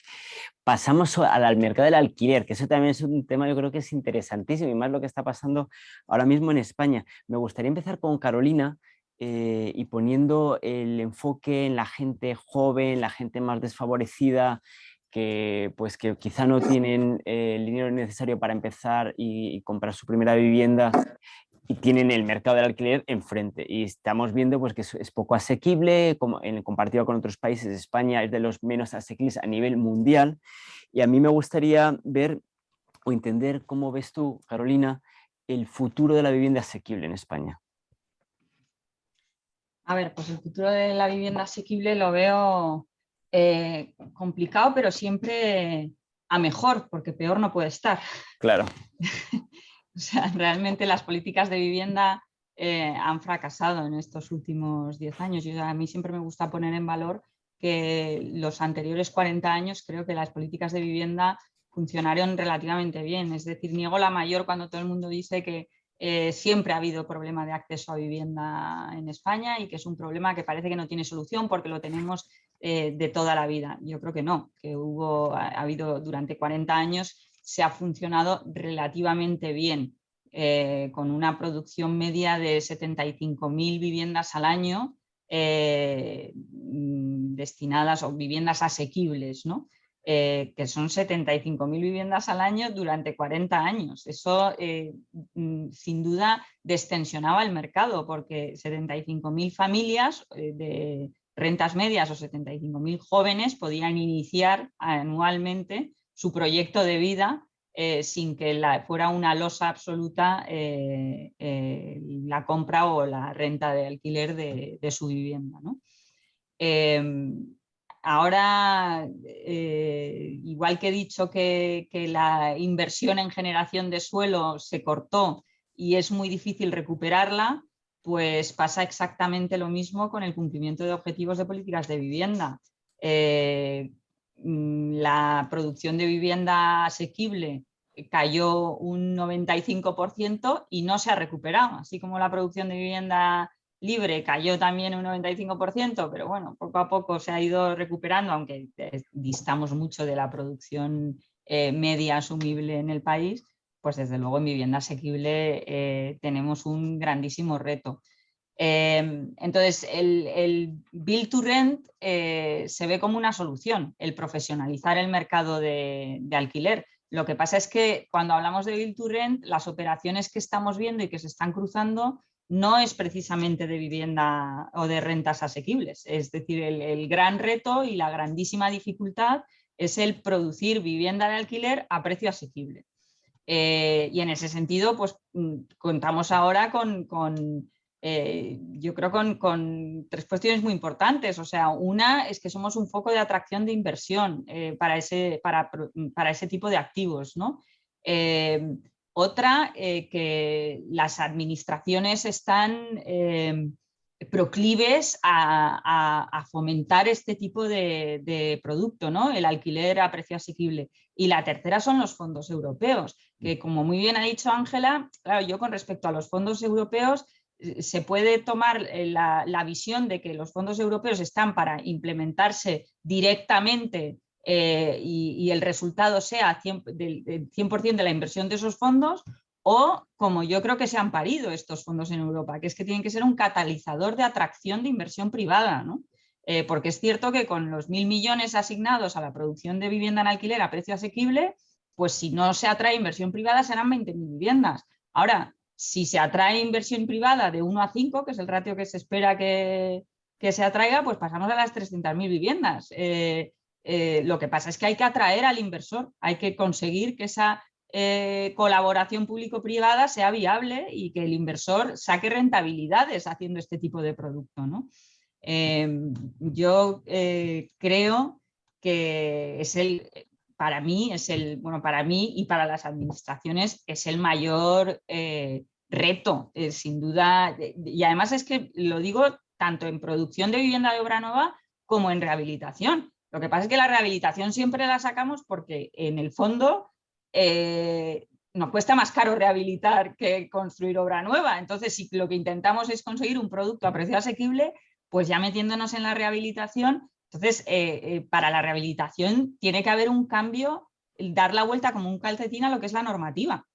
Pasamos al mercado del alquiler, que eso también es un tema yo creo que es interesantísimo y más lo que está pasando ahora mismo en España. Me gustaría empezar con Carolina y poniendo el enfoque en la gente joven, la gente más desfavorecida, que quizá no tienen el dinero necesario para empezar y comprar su primera vivienda y tienen el mercado del alquiler enfrente y estamos viendo pues, que es poco asequible compartido con otros países. España es de los menos asequibles a nivel mundial y a mí me gustaría ver o entender cómo ves tú, Carolina, el futuro de la vivienda asequible en España. A ver, pues el futuro de la vivienda asequible lo veo complicado, pero siempre a mejor, porque peor no puede estar. Claro. O sea, realmente las políticas de vivienda han fracasado en estos últimos 10 años. A mí siempre me gusta poner en valor que los anteriores 40 años creo que las políticas de vivienda funcionaron relativamente bien. Es decir, niego la mayor cuando todo el mundo dice que siempre ha habido problema de acceso a vivienda en España y que es un problema que parece que no tiene solución porque lo tenemos de toda la vida. Yo creo que no, que ha habido durante 40 años se ha funcionado relativamente bien. con una producción media de 75.000 viviendas al año destinadas, o viviendas asequibles, ¿no? Que son 75.000 viviendas al año durante 40 años. Eso sin duda destensionaba el mercado, porque 75.000 familias de rentas medias o 75.000 jóvenes podían iniciar anualmente su proyecto de vida sin que fuera una losa absoluta la compra o la renta de alquiler de su vivienda, ¿no? Ahora, igual que he dicho que la inversión en generación de suelo se cortó y es muy difícil recuperarla, pues pasa exactamente lo mismo con el cumplimiento de objetivos de políticas de vivienda. La producción de vivienda asequible cayó un 95% y no se ha recuperado, así como la producción de vivienda libre cayó también un 95%, pero bueno, poco a poco se ha ido recuperando, aunque distamos mucho de la producción media asumible en el país, pues desde luego en vivienda asequible tenemos un grandísimo reto. Entonces, el Build to Rent se ve como una solución, el profesionalizar el mercado de alquiler. Lo que pasa es que cuando hablamos de Build to Rent, las operaciones que estamos viendo y que se están cruzando no es precisamente de vivienda o de rentas asequibles. Es decir, el gran reto y la grandísima dificultad es el producir vivienda de alquiler a precio asequible. Y en ese sentido, pues contamos ahora yo creo con tres cuestiones muy importantes. O sea, una es que somos un foco de atracción de inversión para ese tipo de activos, ¿no? Otra, que las administraciones están proclives a fomentar este tipo de producto, ¿no? El alquiler a precio asequible. Y la tercera son los fondos europeos, que como muy bien ha dicho Ángela, claro, yo con respecto a los fondos europeos se puede tomar la visión de que los fondos europeos están para implementarse directamente y el resultado sea del 100% de la inversión de esos fondos, o como yo creo que se han parido estos fondos en Europa, que es que tienen que ser un catalizador de atracción de inversión privada, ¿no? Porque es cierto que con los 1.000 millones asignados a la producción de vivienda en alquiler a precio asequible, pues si no se atrae inversión privada serán 20.000 viviendas. Ahora, si se atrae inversión privada de 1 a 5, que es el ratio que se espera que se atraiga, pues pasamos a las 300.000 viviendas. Lo que pasa es que hay que atraer al inversor, hay que conseguir que esa colaboración público-privada sea viable y que el inversor saque rentabilidades haciendo este tipo de producto, ¿no? Yo creo que para mí y para las administraciones es el mayor reto, sin duda. Y además es que lo digo tanto en producción de vivienda de obra nueva como en rehabilitación. Lo que pasa es que la rehabilitación siempre la sacamos porque en el fondo nos cuesta más caro rehabilitar que construir obra nueva. Entonces, si lo que intentamos es conseguir un producto a precio asequible, pues ya metiéndonos en la rehabilitación, entonces para la rehabilitación tiene que haber un cambio, dar la vuelta como un calcetín a lo que es la normativa,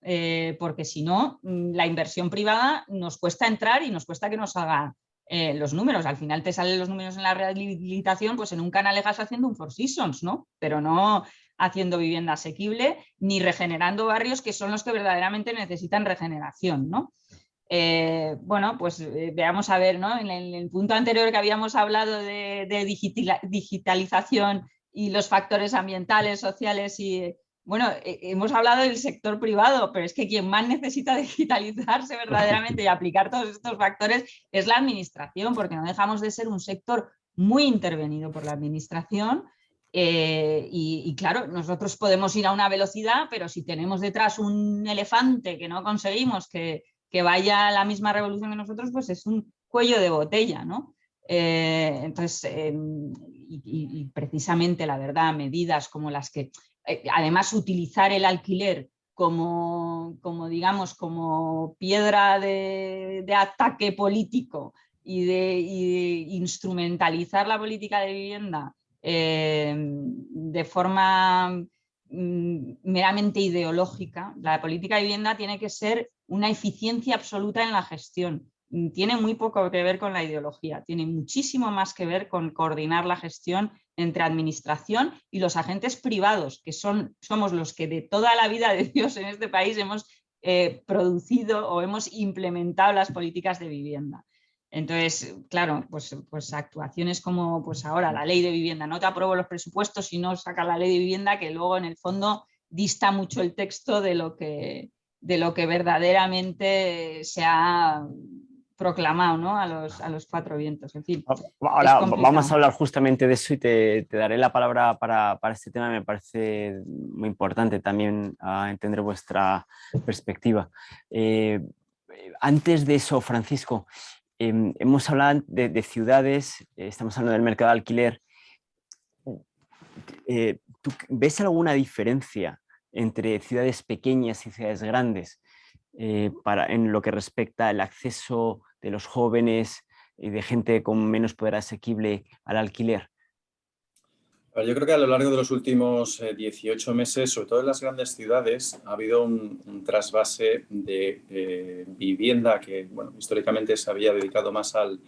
porque si no, la inversión privada nos cuesta entrar y nos cuesta que nos haga los números. Al final te salen los números en la rehabilitación, pues en un Canalejas haciendo un Four Seasons, ¿no? Pero no haciendo vivienda asequible ni regenerando barrios que son los que verdaderamente necesitan regeneración, ¿no? Bueno, pues veamos a ver, ¿no? En el punto anterior que habíamos hablado de digitalización y los factores ambientales, sociales y... Bueno, hemos hablado del sector privado, pero es que quien más necesita digitalizarse verdaderamente y aplicar todos estos factores es la administración, porque no dejamos de ser un sector muy intervenido por la administración. Y claro, nosotros podemos ir a una velocidad, pero si tenemos detrás un elefante que no conseguimos que vaya a la misma revolución que nosotros, pues es un cuello de botella, ¿no? Entonces, y precisamente, la verdad, medidas como las que, además, utilizar el alquiler como digamos, como piedra de ataque político y de instrumentalizar la política de vivienda de forma meramente ideológica. La política de vivienda tiene que ser una eficiencia absoluta en la gestión. Tiene muy poco que ver con la ideología, tiene muchísimo más que ver con coordinar la gestión entre administración y los agentes privados, que somos los que de toda la vida de Dios en este país hemos producido o hemos implementado las políticas de vivienda. Entonces, claro, pues actuaciones como pues ahora la ley de vivienda, no te apruebo los presupuestos si no sacas la ley de vivienda, que luego en el fondo dista mucho el texto de lo que verdaderamente se ha proclamado, ¿no? a los cuatro vientos. En fin, ahora vamos a hablar justamente de eso y te daré la palabra para este tema. Me parece muy importante también entender vuestra perspectiva. Antes de eso, Francisco, hemos hablado de ciudades, estamos hablando del mercado de alquiler. ¿Tú ves alguna diferencia entre ciudades pequeñas y ciudades grandes en lo que respecta al acceso de los jóvenes y de gente con menos poder asequible al alquiler? Yo creo que a lo largo de los últimos 18 meses, sobre todo en las grandes ciudades, ha habido un trasvase de vivienda que, bueno, históricamente se había dedicado más al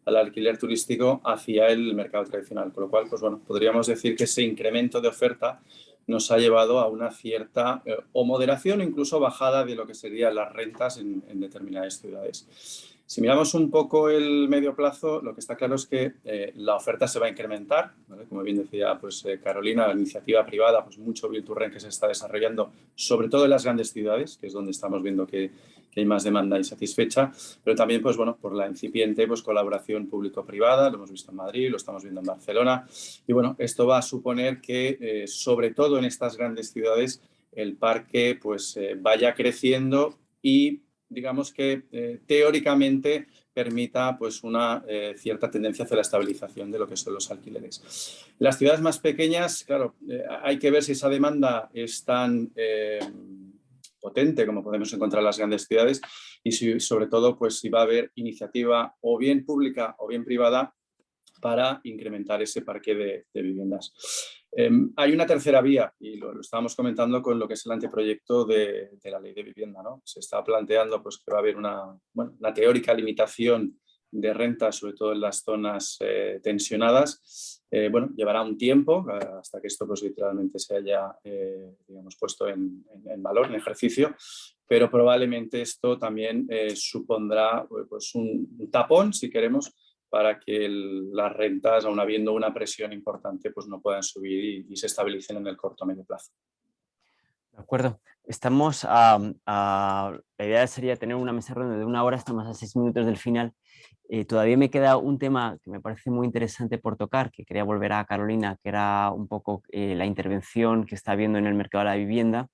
alquiler turístico hacia el mercado tradicional, con lo cual, pues bueno, podríamos decir que ese incremento de oferta nos ha llevado a una cierta o moderación o incluso bajada de lo que serían las rentas en determinadas ciudades. Si miramos un poco el medio plazo, lo que está claro es que la oferta se va a incrementar, ¿vale? Como bien decía pues, Carolina, la iniciativa privada, pues mucho Build to Rent que se está desarrollando, sobre todo en las grandes ciudades, que es donde estamos viendo que hay más demanda insatisfecha, pero también pues, bueno, por la incipiente pues, colaboración público-privada, lo hemos visto en Madrid, lo estamos viendo en Barcelona, y bueno, esto va a suponer que, sobre todo en estas grandes ciudades, el parque pues, vaya creciendo y digamos que teóricamente permita pues, una cierta tendencia hacia la estabilización de lo que son los alquileres. Las ciudades más pequeñas, claro, hay que ver si esa demanda es tan potente como podemos encontrar en las grandes ciudades y si, sobre todo pues, si va a haber iniciativa o bien pública o bien privada para incrementar ese parque de viviendas. Hay una tercera vía, y lo estábamos comentando con lo que es el anteproyecto de la ley de vivienda, ¿no? Se está planteando pues, que va a haber una teórica limitación de renta, sobre todo en las zonas tensionadas. Bueno, llevará un tiempo hasta que esto pues, literalmente se haya digamos, puesto en valor, en ejercicio, pero probablemente esto también supondrá pues, un tapón, si queremos, para que las rentas, aun habiendo una presión importante, pues no puedan subir y se estabilicen en el corto o medio plazo. De acuerdo. Estamos la idea sería tener una mesa redonda de 1 hora, estamos a 6 minutos del final. Todavía me queda un tema que me parece muy interesante por tocar, que quería volver a Carolina, que era un poco la intervención que está habiendo en el mercado de la vivienda.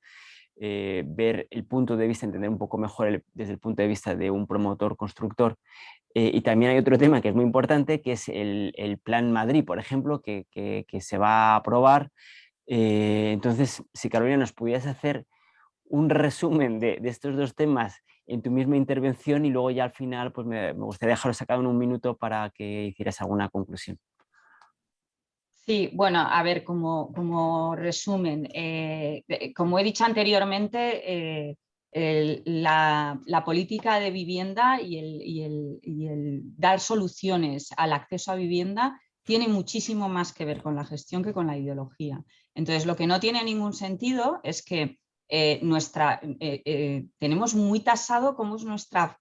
Ver el punto de vista, entender un poco mejor desde el punto de vista de un promotor constructor. Y también hay otro tema que es muy importante, que es el Plan Madrid, por ejemplo, que se va a aprobar. Entonces, si Carolina nos pudieras hacer un resumen de estos dos temas en tu misma intervención y luego ya al final pues me gustaría dejarlo sacado en 1 minuto para que hicieras alguna conclusión. Sí, bueno, a ver, como resumen, como he dicho anteriormente, la política de vivienda y el dar soluciones al acceso a vivienda tiene muchísimo más que ver con la gestión que con la ideología. Entonces, lo que no tiene ningún sentido es que tenemos muy tasado cómo es nuestra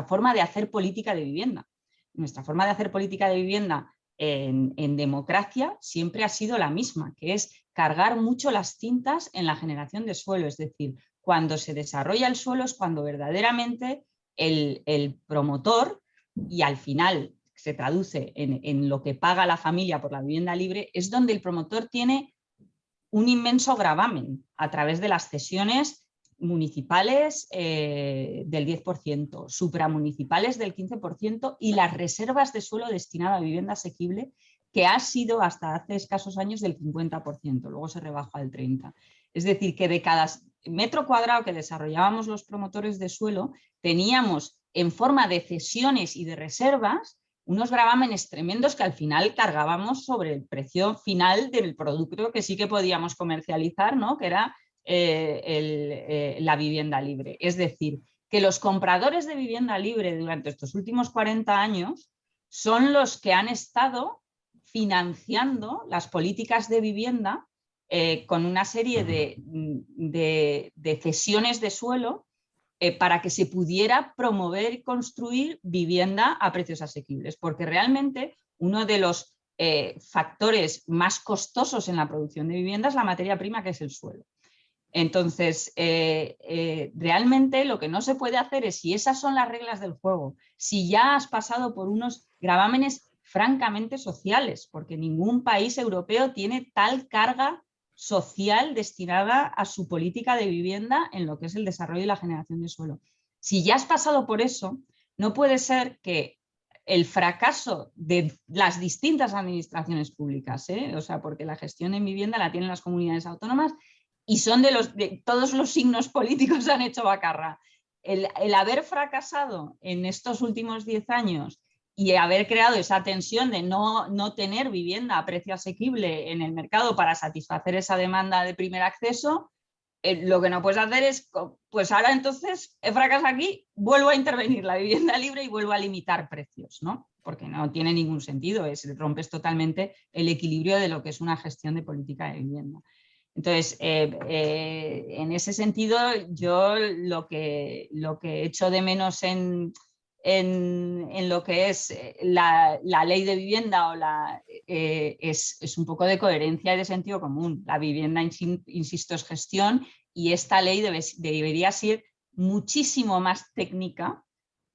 forma de hacer política de vivienda. Nuestra forma de hacer política de vivienda en democracia siempre ha sido la misma, que es cargar mucho las tintas en la generación de suelo. Es decir, cuando se desarrolla el suelo es cuando verdaderamente el promotor, y al final se traduce en lo que paga la familia por la vivienda libre, es donde el promotor tiene un inmenso gravamen a través de las cesiones municipales del 10%, supramunicipales del 15% y las reservas de suelo destinado a vivienda asequible, que ha sido hasta hace escasos años del 50%, luego se rebajó al 30%. Es decir, que de cada metro cuadrado que desarrollábamos los promotores de suelo, teníamos en forma de cesiones y de reservas unos gravámenes tremendos que al final cargábamos sobre el precio final del producto que sí que podíamos comercializar, ¿no? Que era la vivienda libre. Es decir, que los compradores de vivienda libre durante estos últimos 40 años son los que han estado financiando las políticas de vivienda con una serie de cesiones de suelo para que se pudiera promover y construir vivienda a precios asequibles, porque realmente uno de los factores más costosos en la producción de vivienda es la materia prima, que es el suelo. Entonces, realmente lo que no se puede hacer es, si esas son las reglas del juego, si ya has pasado por unos gravámenes francamente sociales, porque ningún país europeo tiene tal carga social destinada a su política de vivienda en lo que es el desarrollo y la generación de suelo. Si ya has pasado por eso, no puede ser que el fracaso de las distintas administraciones públicas, o sea, porque la gestión en vivienda la tienen las comunidades autónomas y son de todos los signos políticos han hecho bacarra. El haber fracasado en estos últimos 10 años y haber creado esa tensión de no tener vivienda a precio asequible en el mercado para satisfacer esa demanda de primer acceso, lo que no puedes hacer es, pues ahora entonces he fracasado aquí, vuelvo a intervenir la vivienda libre y vuelvo a limitar precios, ¿no? Porque no tiene ningún sentido, rompes totalmente el equilibrio de lo que es una gestión de política de vivienda. Entonces, en ese sentido, yo lo que echo de menos en lo que es la ley de vivienda es un poco de coherencia y de sentido común. La vivienda, insisto, es gestión y esta ley debería ser muchísimo más técnica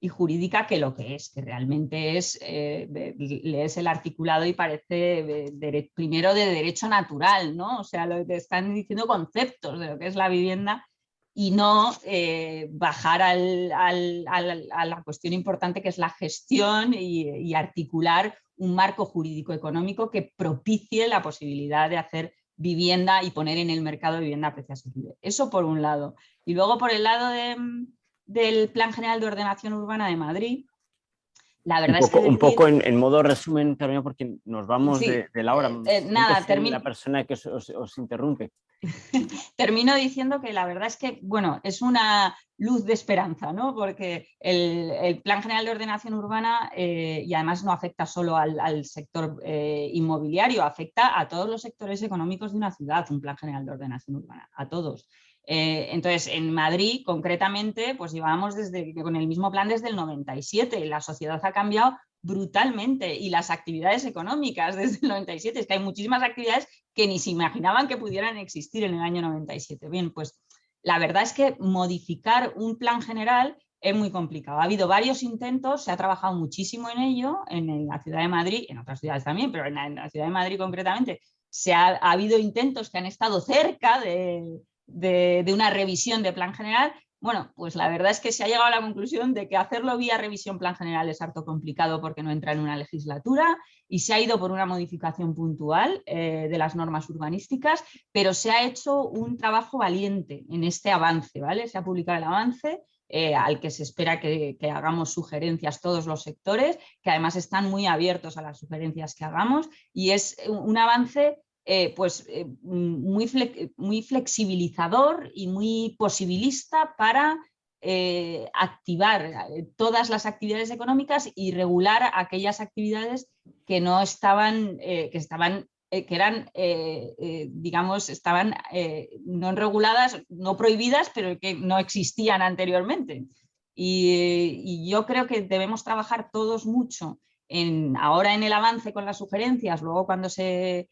y jurídica que lo que es, que realmente lees el articulado y parece primero de derecho natural, ¿no? O sea, te están diciendo conceptos de lo que es la vivienda y no bajar a la cuestión importante, que es la gestión y articular un marco jurídico económico que propicie la posibilidad de hacer vivienda y poner en el mercado vivienda a precio asequible. Eso por un lado. Y luego por el lado del Plan General de Ordenación Urbana de Madrid, la verdad es que... Un poco en modo resumen, Carolina, porque nos vamos sí, de la hora. Nada, termino. La persona que os interrumpe. Termino diciendo que la verdad es que, bueno, es una luz de esperanza, ¿no? Porque el Plan General de Ordenación Urbana, y además no afecta solo al sector inmobiliario, afecta a todos los sectores económicos de una ciudad, un Plan General de Ordenación Urbana, a todos. Entonces, en Madrid, concretamente, pues llevábamos con el mismo plan desde el 97. La sociedad ha cambiado brutalmente y las actividades económicas desde el 97. Es que hay muchísimas actividades que ni se imaginaban que pudieran existir en el año 97. Bien, pues la verdad es que modificar un plan general es muy complicado. Ha habido varios intentos, se ha trabajado muchísimo en ello, en la ciudad de Madrid, en otras ciudades también, pero en la ciudad de Madrid concretamente, ha habido intentos que han estado cerca de una revisión de plan general. Bueno, pues la verdad es que se ha llegado a la conclusión de que hacerlo vía revisión plan general es harto complicado porque no entra en una legislatura y se ha ido por una modificación puntual de las normas urbanísticas, pero se ha hecho un trabajo valiente en este avance, ¿vale? Se ha publicado el avance al que se espera que hagamos sugerencias todos los sectores, que además están muy abiertos a las sugerencias que hagamos, y es un avance muy flexibilizador y muy posibilista para activar todas las actividades económicas y regular aquellas actividades que no estaban, estaban no reguladas, no prohibidas, pero que no existían anteriormente. Y yo creo que debemos trabajar todos mucho ahora en el avance con las sugerencias, luego cuando se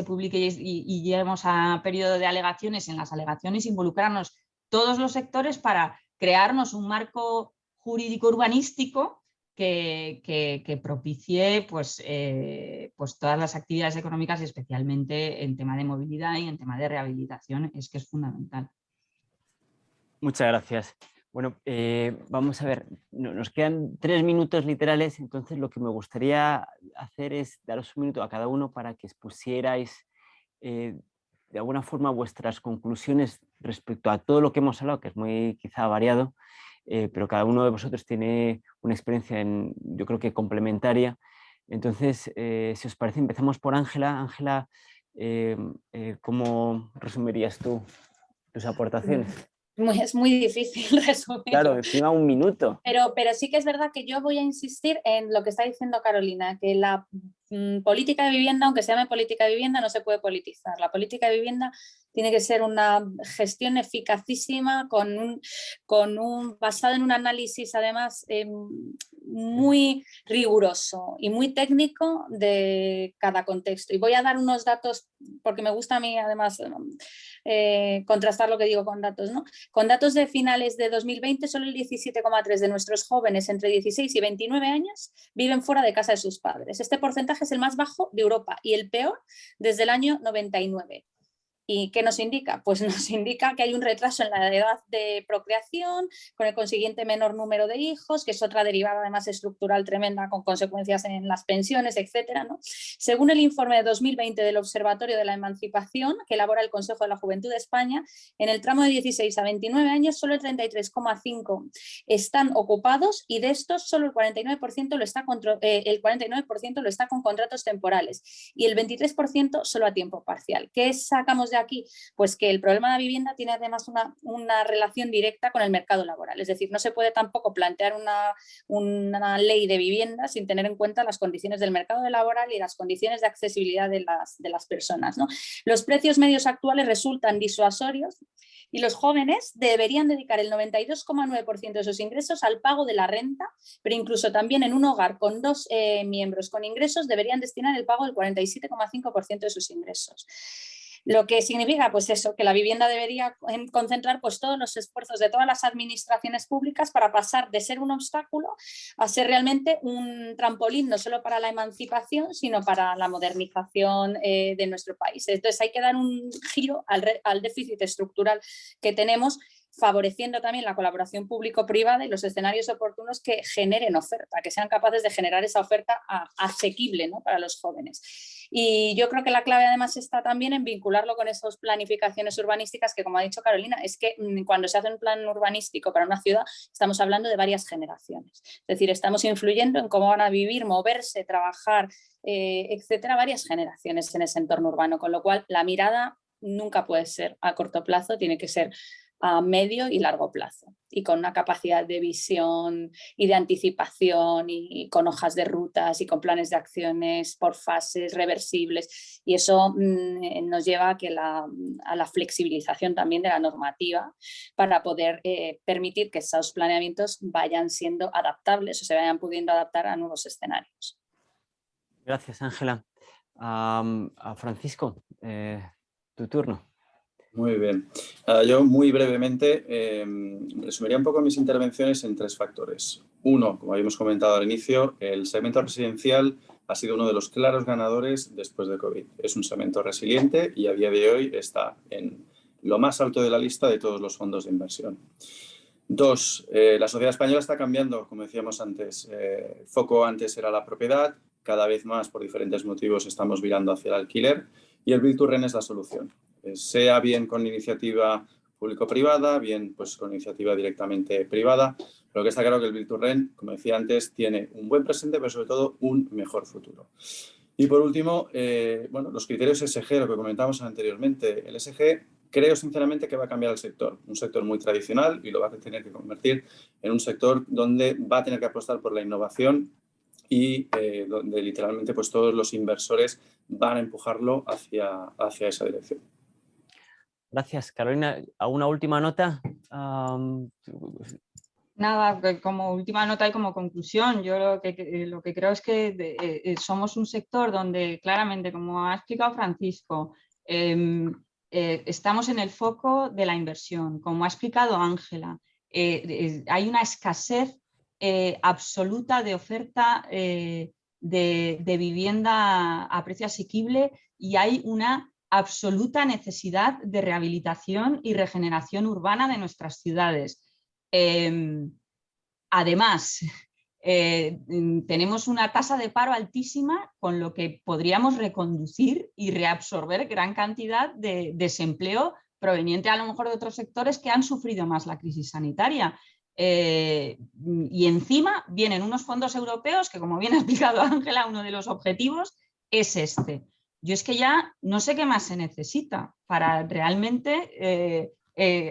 publique y lleguemos a periodo de alegaciones, en las alegaciones involucrarnos todos los sectores para crearnos un marco jurídico urbanístico que propicie pues todas las actividades económicas, especialmente en tema de movilidad y en tema de rehabilitación, es que es fundamental. Muchas gracias. Bueno, vamos a ver, nos quedan 3 minutos literales, entonces lo que me gustaría hacer es daros un minuto a cada uno para que expusierais de alguna forma vuestras conclusiones respecto a todo lo que hemos hablado, que es muy quizá variado, pero cada uno de vosotros tiene una experiencia, yo creo que complementaria. Entonces, si os parece, empezamos por Ángela. Ángela, ¿cómo resumirías tú tus aportaciones? Es muy difícil resumir. Claro, encima un minuto. Pero sí que es verdad que yo voy a insistir en lo que está diciendo Carolina, que la política de vivienda, aunque se llame política de vivienda, no se puede politizar. La política de vivienda tiene que ser una gestión eficacísima, basado en un análisis además muy riguroso y muy técnico de cada contexto. Y voy a dar unos datos, porque me gusta a mí además contrastar lo que digo con datos, ¿no? Con datos de finales de 2020, solo el 17,3% de nuestros jóvenes entre 16 y 29 años viven fuera de casa de sus padres. Este porcentaje es el más bajo de Europa y el peor desde el año 99. ¿Y qué nos indica? Pues nos indica que hay un retraso en la edad de procreación, con el consiguiente menor número de hijos, que es otra derivada además estructural tremenda con consecuencias en las pensiones, etcétera, ¿no? Según el informe de 2020 del Observatorio de la Emancipación, que elabora el Consejo de la Juventud de España, en el tramo de 16 a 29 años solo el 33,5% están ocupados y de estos solo el 49% lo está con contratos temporales y el 23% solo a tiempo parcial. ¿Qué sacamos de aquí? Pues que el problema de la vivienda tiene además una relación directa con el mercado laboral. Es decir, no se puede tampoco plantear una ley de vivienda sin tener en cuenta las condiciones del mercado laboral y las condiciones de accesibilidad de las personas, ¿no? Los precios medios actuales resultan disuasorios y los jóvenes deberían dedicar el 92,9% de sus ingresos al pago de la renta, pero incluso también en un hogar con dos miembros con ingresos deberían destinar el pago del 47,5% de sus ingresos. Lo que significa, pues eso, que la vivienda debería concentrar pues todos los esfuerzos de todas las administraciones públicas para pasar de ser un obstáculo a ser realmente un trampolín, no solo para la emancipación, sino para la modernización de nuestro país. Entonces hay que dar un giro al déficit estructural que tenemos, favoreciendo también la colaboración público-privada y los escenarios oportunos que generen oferta, que sean capaces de generar esa oferta asequible, ¿no?, para los jóvenes. Y yo creo que la clave además está también en vincularlo con esas planificaciones urbanísticas que, como ha dicho Carolina, es que cuando se hace un plan urbanístico para una ciudad estamos hablando de varias generaciones. Es decir, estamos influyendo en cómo van a vivir, moverse, trabajar, etcétera, varias generaciones en ese entorno urbano, con lo cual la mirada nunca puede ser a corto plazo, tiene que ser a medio y largo plazo y con una capacidad de visión y de anticipación y con hojas de rutas y con planes de acciones por fases reversibles, y eso nos lleva a la flexibilización también de la normativa para poder permitir que esos planeamientos vayan siendo adaptables o se vayan pudiendo adaptar a nuevos escenarios. Gracias, Ángela. Francisco, tu turno. Muy bien. Yo muy brevemente resumiría un poco mis intervenciones en tres factores. Uno, como habíamos comentado al inicio, el segmento residencial ha sido uno de los claros ganadores después de COVID. Es un segmento resiliente y a día de hoy está en lo más alto de la lista de todos los fondos de inversión. Dos, la sociedad española está cambiando, como decíamos antes. El foco antes era la propiedad, cada vez más por diferentes motivos estamos virando hacia el alquiler y el Build to Rent es la solución. Sea bien con iniciativa público-privada, bien pues con iniciativa directamente privada. Lo que está claro que el Build to Rent, como decía antes, tiene un buen presente, pero sobre todo un mejor futuro. Y por último, bueno, los criterios ESG, lo que comentábamos anteriormente. El ESG creo sinceramente que va a cambiar el sector. Un sector muy tradicional y lo va a tener que convertir en un sector donde va a tener que apostar por la innovación y donde literalmente pues todos los inversores van a empujarlo hacia esa dirección. Gracias, Carolina. ¿Alguna última nota? Nada, como última nota y como conclusión, yo lo que creo es que somos un sector donde claramente, como ha explicado Francisco, estamos en el foco de la inversión. Como ha explicado Ángela, hay una escasez absoluta de oferta de vivienda a precio asequible y hay una absoluta necesidad de rehabilitación y regeneración urbana de nuestras ciudades. Además, tenemos una tasa de paro altísima, con lo que podríamos reconducir y reabsorber gran cantidad de desempleo proveniente a lo mejor de otros sectores que han sufrido más la crisis sanitaria. y encima vienen unos fondos europeos que, como bien ha explicado Ángela, uno de los objetivos es este. Yo es que ya no sé qué más se necesita para realmente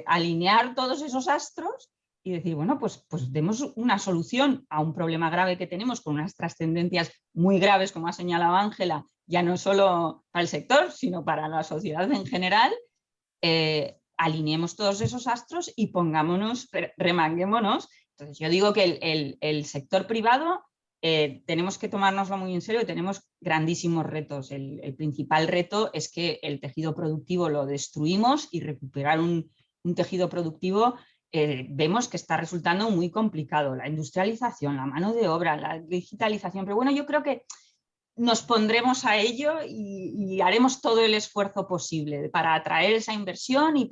alinear todos esos astros y decir, bueno, pues demos una solución a un problema grave que tenemos con unas trascendencias muy graves, como ha señalado Ángela, ya no solo para el sector, sino para la sociedad en general. Alineemos todos esos astros y pongámonos, remanguémonos. Entonces yo digo que el sector privado tenemos que tomárnoslo muy en serio y tenemos grandísimos retos. El principal reto es que el tejido productivo lo destruimos y recuperar un tejido productivo vemos que está resultando muy complicado. La industrialización, la mano de obra, la digitalización, pero bueno, yo creo que nos pondremos a ello y haremos todo el esfuerzo posible para atraer esa inversión y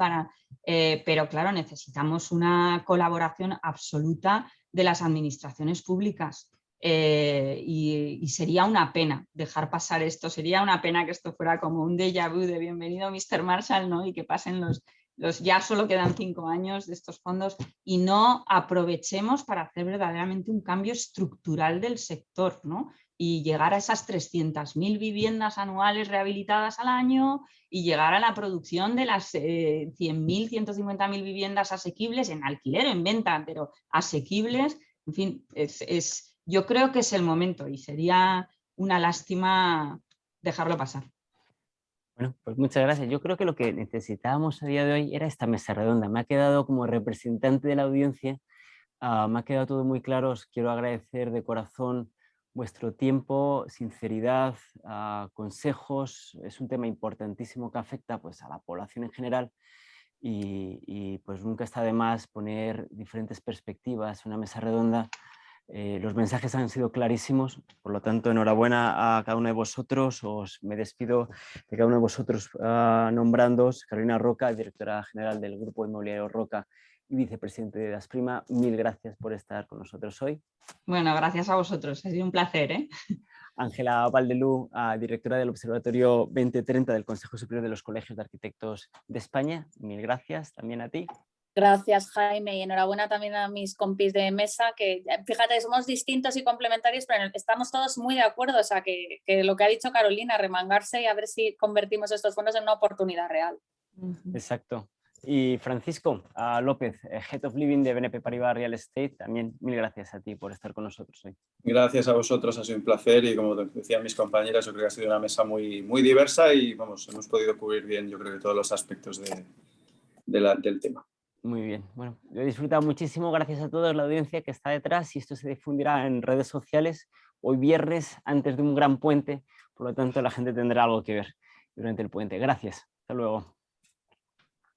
pero claro, necesitamos una colaboración absoluta de las administraciones públicas y sería una pena dejar pasar esto, sería una pena que esto fuera como un déjà vu de bienvenido Mr. Marshall, ¿no? Y que pasen ya solo quedan 5 años de estos fondos y no aprovechemos para hacer verdaderamente un cambio estructural del sector, ¿no? Y llegar a esas 300.000 viviendas anuales rehabilitadas al año y llegar a la producción de las 100.000, 150.000 viviendas asequibles en alquiler, en venta, pero asequibles. En fin, yo creo que es el momento y sería una lástima dejarlo pasar. Bueno, pues muchas gracias. Yo creo que lo que necesitábamos a día de hoy era esta mesa redonda. Me ha quedado como representante de la audiencia, me ha quedado todo muy claro. Os quiero agradecer de corazón vuestro tiempo, sinceridad, consejos. Es un tema importantísimo que afecta pues, a la población en general y pues nunca está de más poner diferentes perspectivas, una mesa redonda. Los mensajes han sido clarísimos, por lo tanto enhorabuena a cada uno de vosotros. Me despido de cada uno de vosotros nombrándoos Carolina Roca, directora general del Grupo Inmobiliario Roca y vicepresidente de Asprima. Mil gracias por estar con nosotros hoy. Bueno, gracias a vosotros, ha sido un placer, ¿eh? Ángela Valdelú, directora del Observatorio 2030 del Consejo Superior de los Colegios de Arquitectos de España. Mil gracias también a ti. Gracias, Jaime, y enhorabuena también a mis compis de mesa, que fíjate, somos distintos y complementarios, pero estamos todos muy de acuerdo, o sea, que lo que ha dicho Carolina, remangarse y a ver si convertimos estos fondos en una oportunidad real. Exacto. Y Francisco López, Head of Living de BNP Paribas Real Estate, también mil gracias a ti por estar con nosotros hoy. Gracias a vosotros, ha sido un placer y como decían mis compañeras, yo creo que ha sido una mesa muy, muy diversa y vamos, hemos podido cubrir bien, yo creo que todos los aspectos del tema. Muy bien, bueno, lo he disfrutado muchísimo, gracias a todos, la audiencia que está detrás y esto se difundirá en redes sociales hoy viernes antes de un gran puente, por lo tanto la gente tendrá algo que ver durante el puente. Gracias, hasta luego.